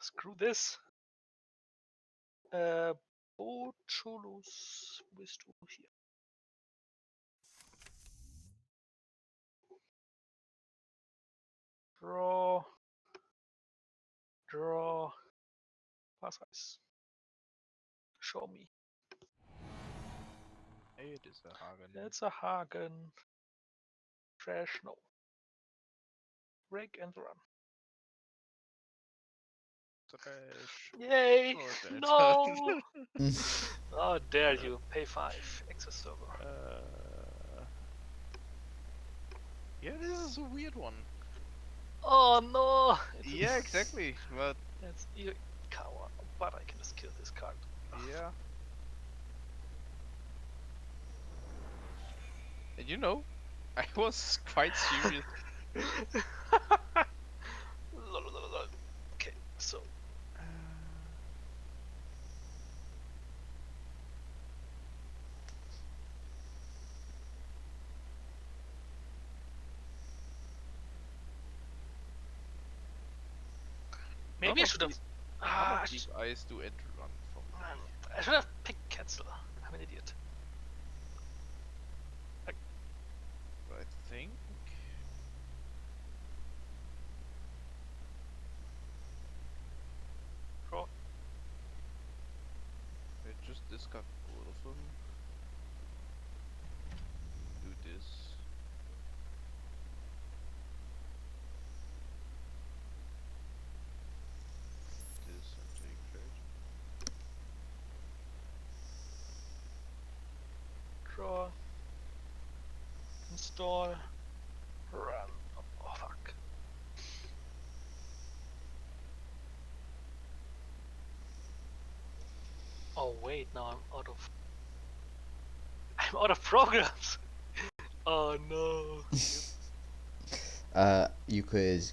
screw this. Botulus bist du hier? Draw. Pass ice. Show me. It is a Hagen. It's a Hagen. Trash, no. Break and run. Trash. Yay! Oh, damn it. No! Oh, dare you. Pay 5. Access server. Yeah, this is a weird one. Oh no! Yeah, exactly. But It's Ikawa, but I can just kill this card. yeah. And you know, I was quite serious. Lol. Okay, so maybe I should have. I Deep eyes do entry run from me. should have picked Ketzel. I'm an idiot. I think. Draw. I just discard both of them. Do this. This and take trade. Draw. Install. Run. Oh fuck. Oh wait, now I'm out of programs. Oh no. You could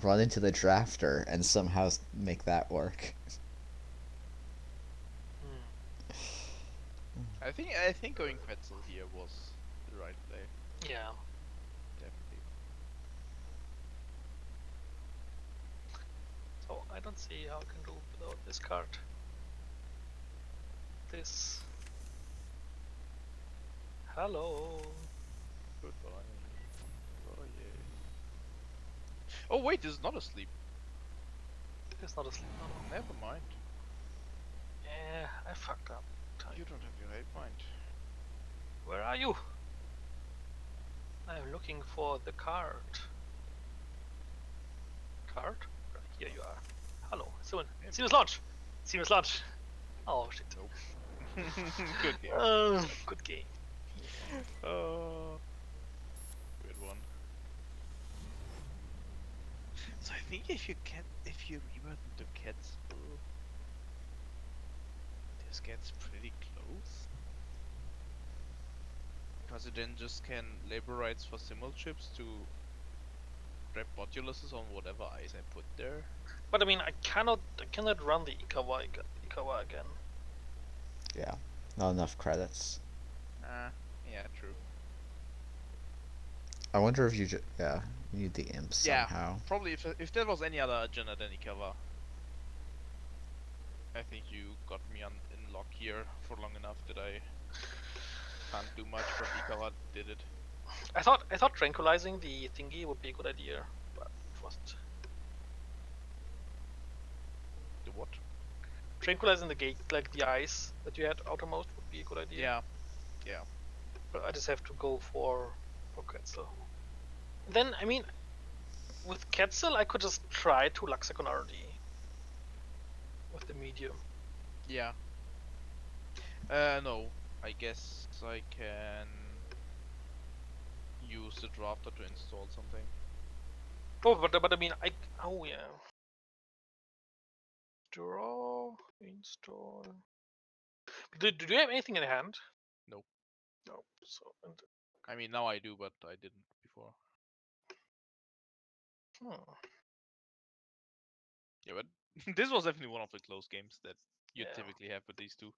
run into the drafter and somehow make that work. I think going Quetzal here was the right play. Yeah. Definitely. So I don't see how I can do without this card. This. Hello. Goodbye. Oh yeah. Oh wait, this is not asleep. It's not asleep. No. Never mind. Yeah, I fucked up. You don't have your right mind. Where are you? I'm looking for the card. Card? Here you are. Hello. Someone. Yep. Seamless launch. Seamless launch. Oh shit. Nope. Good game. Good game. Weird one. So I think if you revert into cats, this gets pretty close. Because you then just can labor rights for simul chips to grab moduluses on whatever ice I put there. But I mean, I cannot run the Ikawa again. Yeah, not enough credits. Yeah, true. I wonder if you you need the imp somehow. Probably if there was any other agenda than Ikawa. I think you got me in lock here for long enough that I can't do much, but Ikawa did it. I thought tranquilizing the thingy would be a good idea, but it wasn't. The what? Tranquilizing the gate, like the ice that you had outermost, would be a good idea. Yeah, yeah. But I just have to go for Quetzal. Then I mean, with Quetzal I could just try to Luxicon RD with the medium. Yeah. No. I guess I can use the drafter to install something. Oh, but I mean, oh yeah. Draw, install. Do you have anything in hand? Nope. No. So I mean, now I do, but I didn't before. Yeah, but this was definitely one of the close games that you Yeah. typically have with these two.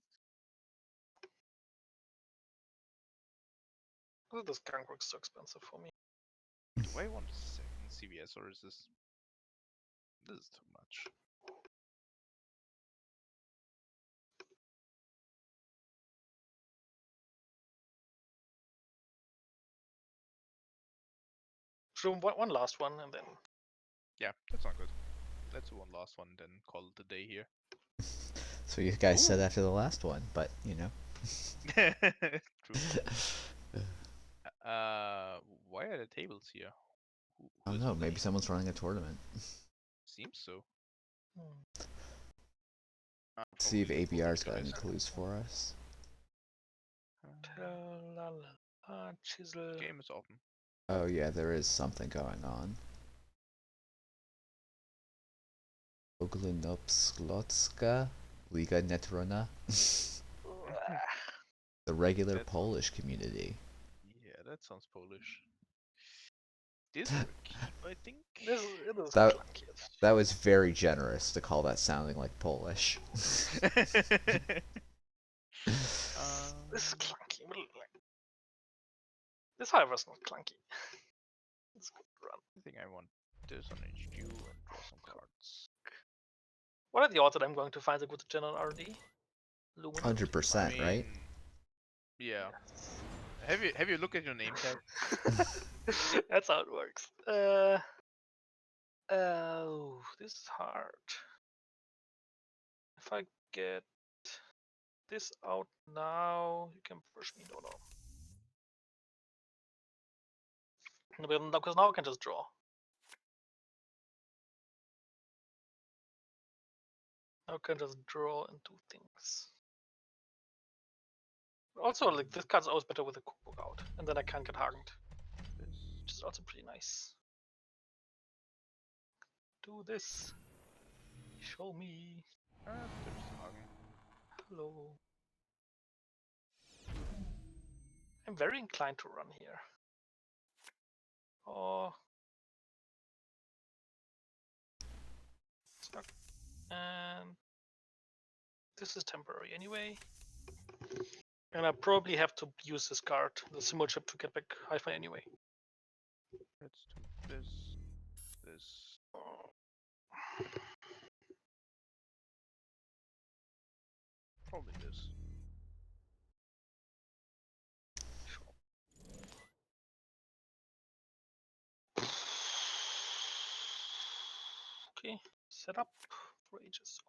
This skunk works so expensive for me. Do I want a second CVS or is this is too much? So one last one and then. Yeah, that's not good. Let's do one last one, then call it a day here. So you guys said Ooh. after the last one, but you know. True. Why are the tables here? Who I don't is know. running Maybe it? someone's running a tournament. Seems so. See if Probably the ABR's got any organizer. clues for us. Chisel. Game is open. Oh yeah, there is something going on. Oglinopsklotska, Liga Netrunner. The regular That Polish community. Yeah, that sounds Polish. These are a keep, I think. It is That- clunky. That was very generous to call that sounding like Polish. This is clunky. This, however, is not clunky. It's a good run. I think I want this on HQ and draw some cards. What are the odds that I'm going to find a good general RD? 100%, right? Yeah. Have you looked at your name tag? That's how it works. Oh, this is hard. If I get this out now, you can push me. No, because now I can just draw. Now I can just draw and do things. Also, like this card's always better with a cookbook out, and then I can't get hardened, which is also pretty nice. Do this. Show me. There's Hagen. Hello. I'm very inclined to run here. Oh. Stuck. And this is temporary anyway. And I probably have to use this card, the symbol chip, to get back Hi-Fi anyway. Let's do this. This. Probably this. Okay, set up for ages.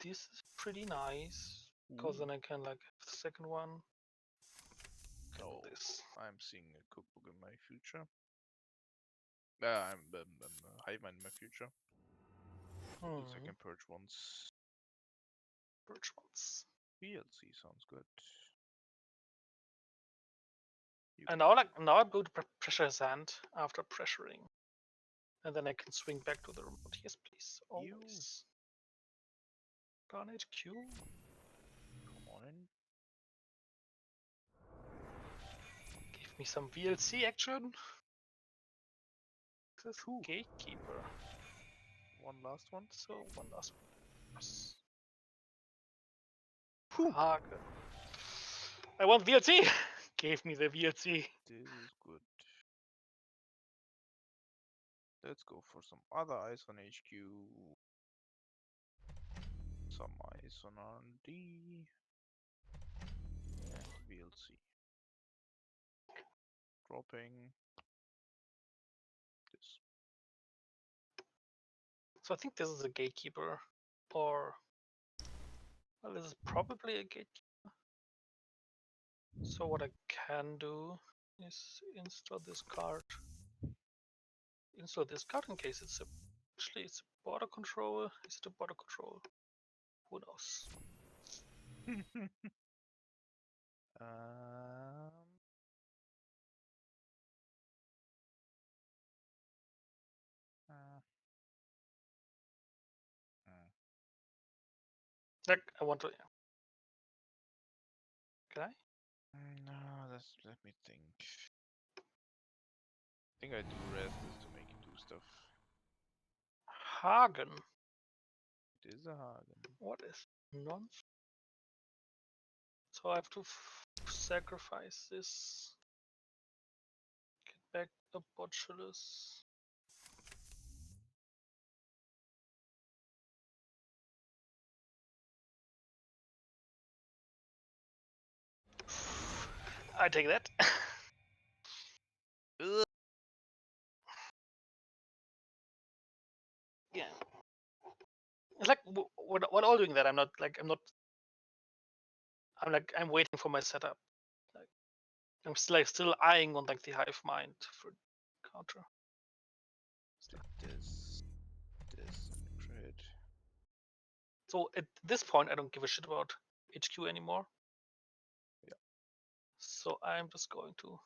This is pretty nice because then I can like have the second one. No, This. I'm seeing a cookbook in my future. I'm Hivemind in my future. At least I can purge once. Purge once. VLC sounds good. And now, now I'm going to pressure his hand after pressuring, and then I can swing back to the remote. Yes, please. Always. Darn HQ. Come on in. Give me some VLC action. This gatekeeper. One last one. So one last one. Yes. Whew. Hagen. I want VLC. Gave me the VLC. This is good. Let's go for some other ice on HQ. some eyes on R&D and VLC. Dropping this. So I think this is a gatekeeper, or well, this is probably a gatekeeper. So what I can do is install this card. Install this card in case it's actually it's a border control. Is it a border control? Who knows? um, uh, Like I want to. Can I? No, let me think. I think I do rest this to make it do stuff. Hagen. It is a Hagen. What is non? So I have to sacrifice this. Get back a Botulus. I take that. Yeah. It's like we're all doing that. I'm waiting for my setup. Like I'm still eyeing on like the hive mind for counter. This and crit. So at this point, I don't give a shit about HQ anymore. Yeah. So I'm just going to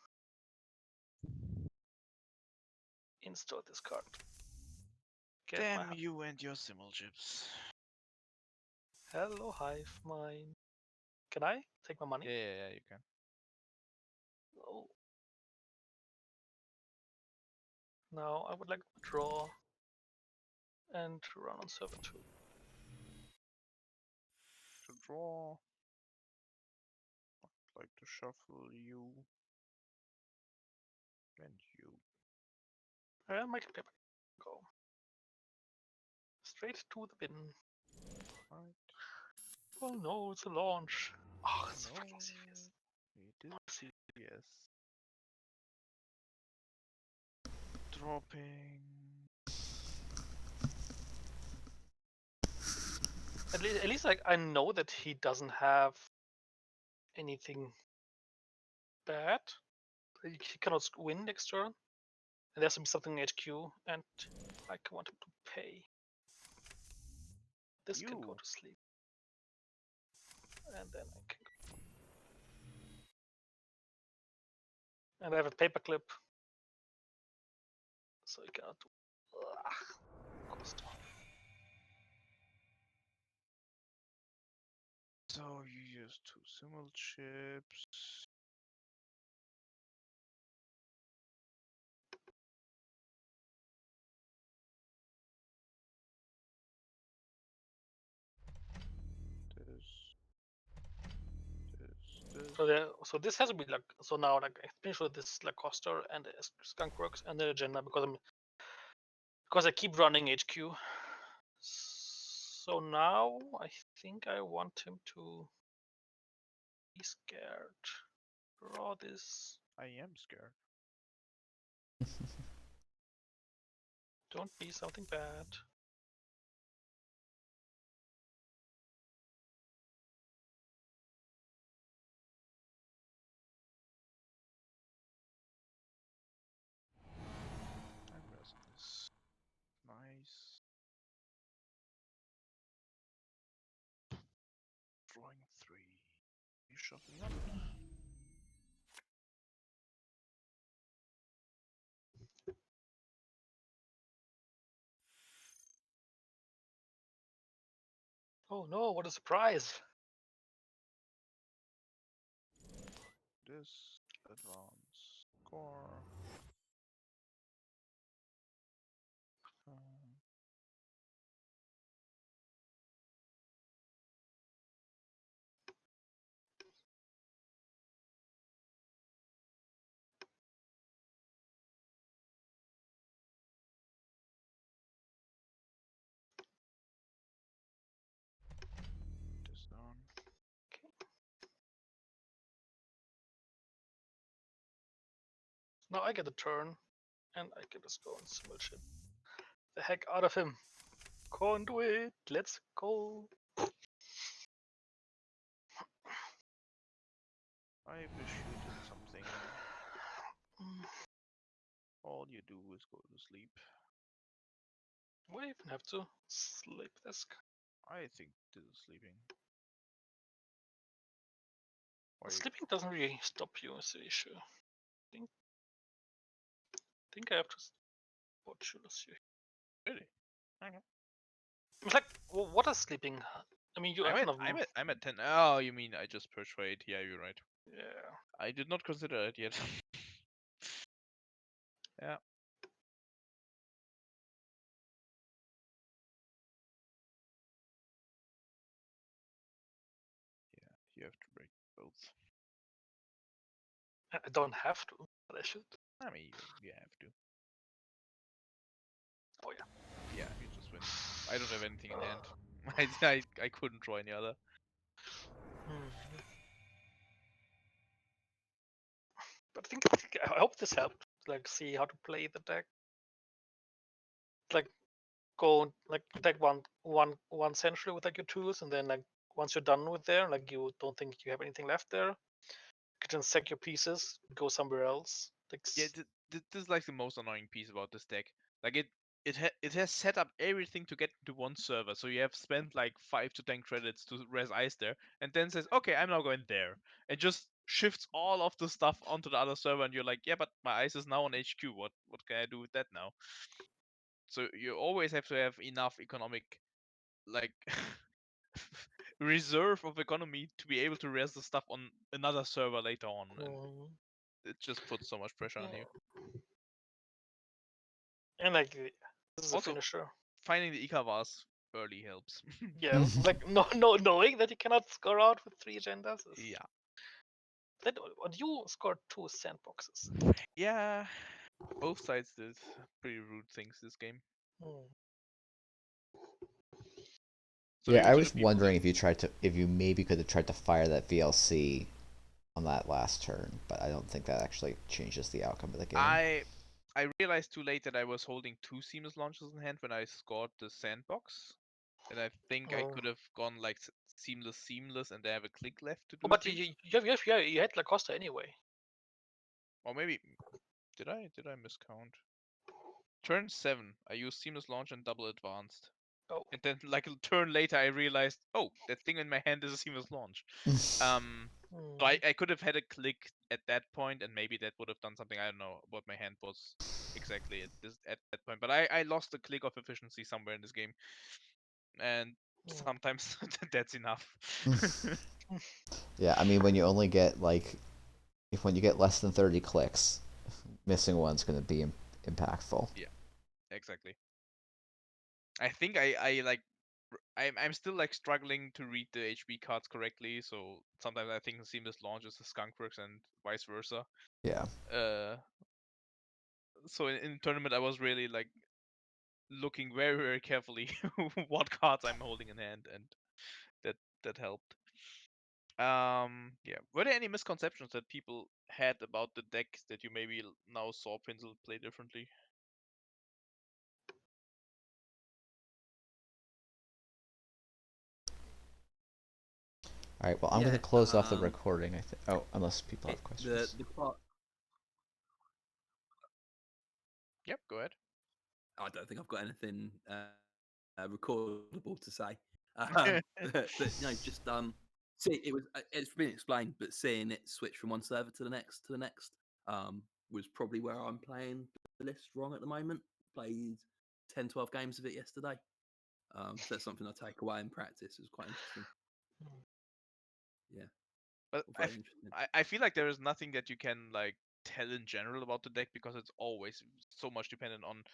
install this card. Damn you and your simul chips. Hello, hive mind. Can I take my money? Yeah, you can. Oh. Now I would like to draw and run on server 2. To draw. I'd like to shuffle you. And you. And make a paper. Go. Straight to the bin. Right. Oh no, it's a launch. Oh, it's No, fucking serious. It is serious. Dropping. At least like I know that he doesn't have anything bad. He cannot win next turn. And there's something in HQ, and I want him to pay. This can go to sleep. And then I can go. And I have a paperclip. So you cannot do. Cost. So you use 2 simul chips. This. So this has to be like so now like I'm pretty sure this is like Coster and Skunk works and the agenda because I keep running HQ. So now I think I want him to be scared. Draw this. I am scared. Don't be something bad. I'm resting this. Nice. Drawing 3. You shuffling up. Oh no, what a surprise! This. Advance. Score. Now I get a turn, and I can just go and simulate the heck out of him. Conduit, let's go. I wish you did something. All you do is go to sleep. Why even have to sleep desk? I think this is sleeping. Why? Sleeping doesn't really stop you, is the issue. I think I have to watch you. Really? Okay. It's like, what is sleeping? I mean, you I'm kind at, of. I'm at 10. Oh, you mean I just purged for 8? Yeah, you're right. Yeah. I did not consider it yet. Yeah. Yeah, you have to break both. I don't have to, but I should. I mean, you have to. Oh yeah. Yeah, you just win. I don't have anything in hand. I couldn't draw any other. But I hope this helped. Like, see how to play the deck. Like, go like deck one century with like your tools, and then like once you're done with there, like you don't think you have anything left there, you can sack your pieces, go somewhere else. Like, Yeah, this is like the most annoying piece about this deck. Like it has set up everything to get to one server, so you have spent like 5 to 10 credits to res ice there, and then says, okay, I'm now going there, and just shifts all of the stuff onto the other server, and you're like, yeah, but my ice is now on HQ. What can I do with that now? So you always have to have enough economic, like reserve of economy to be able to res the stuff on another server later on, and it just puts so much pressure on you. and like this is Also, a finisher. Finding the Ikavas early helps. Yeah, like no knowing that you cannot score out with 3 agendas. Yeah. That you scored 2 sandboxes. Yeah. Both sides did pretty rude things this game. So Yeah, I to the was people wondering that, if you maybe could have tried to fire that VLC on that last turn, but I don't think that actually changes the outcome of the game. I realized too late that I was holding 2 seamless launches in hand when I scored the sandbox, and I think I could have gone like seamless, and I have a click left to do. But you had La Costa anyway. Or maybe did I miscount? Turn 7, I used seamless launch and double advanced. Oh. And then like a turn later I realized, oh, that thing in my hand is a seamless launch. So I could have had a click at that point, and maybe that would have done something. I don't know what my hand was exactly at that point. But I lost a click of efficiency somewhere in this game. And sometimes that's enough. Yeah, I mean when you only get like when you get less than 30 clicks, missing one's going to be impactful. Yeah, exactly. I think I'm still like struggling to read the HB cards correctly, so sometimes I think seamless launch is a skunkworks and vice versa. Yeah. So in tournament I was really like looking very carefully what cards I'm holding in hand, and that helped. Yeah. Were there any misconceptions that people had about the deck that you maybe now saw Pinsel play differently? All right. Well, I'm going to close off the recording. I think. Oh, unless people have questions. Yep. Go ahead. I don't think I've got anything recordable to say. But no, just see, it's been explained, but seeing it switch from one server to the next was probably where I'm playing the list wrong at the moment. Played 10, 12 games of it yesterday. So that's something I take away in practice. It was quite interesting. Yeah. But Very interesting. I feel like there is nothing that you can like tell in general about the deck, because it's always so much dependent on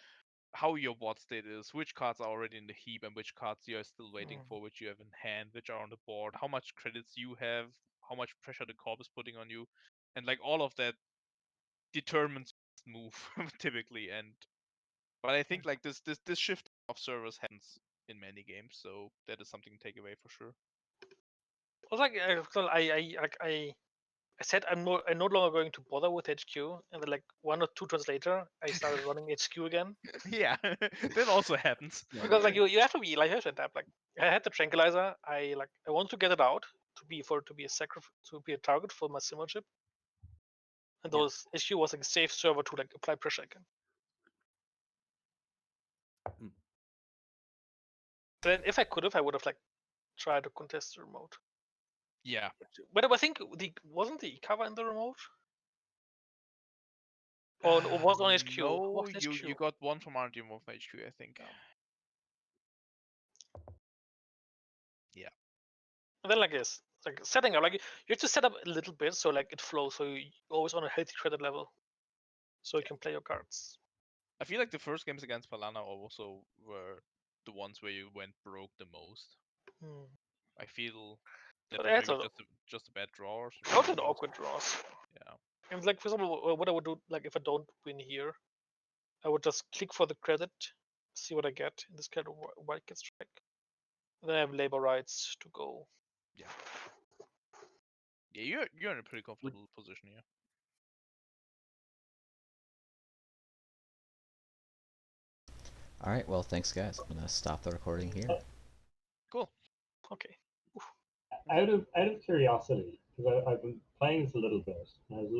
how your board state is, which cards are already in the heap and which cards you are still waiting for, which you have in hand, which are on the board, how much credits you have, how much pressure the corp is putting on you, and like all of that determines move typically. But I think like this shift of servers happens in many games, so that is something to take away for sure. Well, like I I said I'm no longer going to bother with HQ, and then like 1 or 2 turns later, I started running HQ again. Yeah, that also happens. Because like you have to be like you have to adapt. Like I had the tranquilizer. I want to get it out to be a target for my simmer chip. And Yeah. those HQ was like a safe server to like apply pressure again. Hmm. Then if I could have, I would have like tried to contest the remote. Yeah. But I think wasn't the cover in the remote? Or was it on HQ? No, Was it you HQ? got one from RDM of HQ, I think. Yeah. And then like this, like setting up, like you have to set up a little bit so like it flows, so you're always on a healthy credit level, so you can play your cards. I feel like the first games against Palana also were the ones where you went broke the most. I feel that But was that's maybe just a bad draw or I also had awkward draws. Yeah. And like for example, what I would do, like if I don't win here, I would just click for the credit, see what I get in this kind of wildcat strike. Then I have labor rights to go. Yeah. Yeah, you're in a pretty comfortable position here. All right, well, thanks, guys. I'm gonna stop the recording here. Cool. Okay. Out of curiosity, because I've been playing this a little bit, and I was looking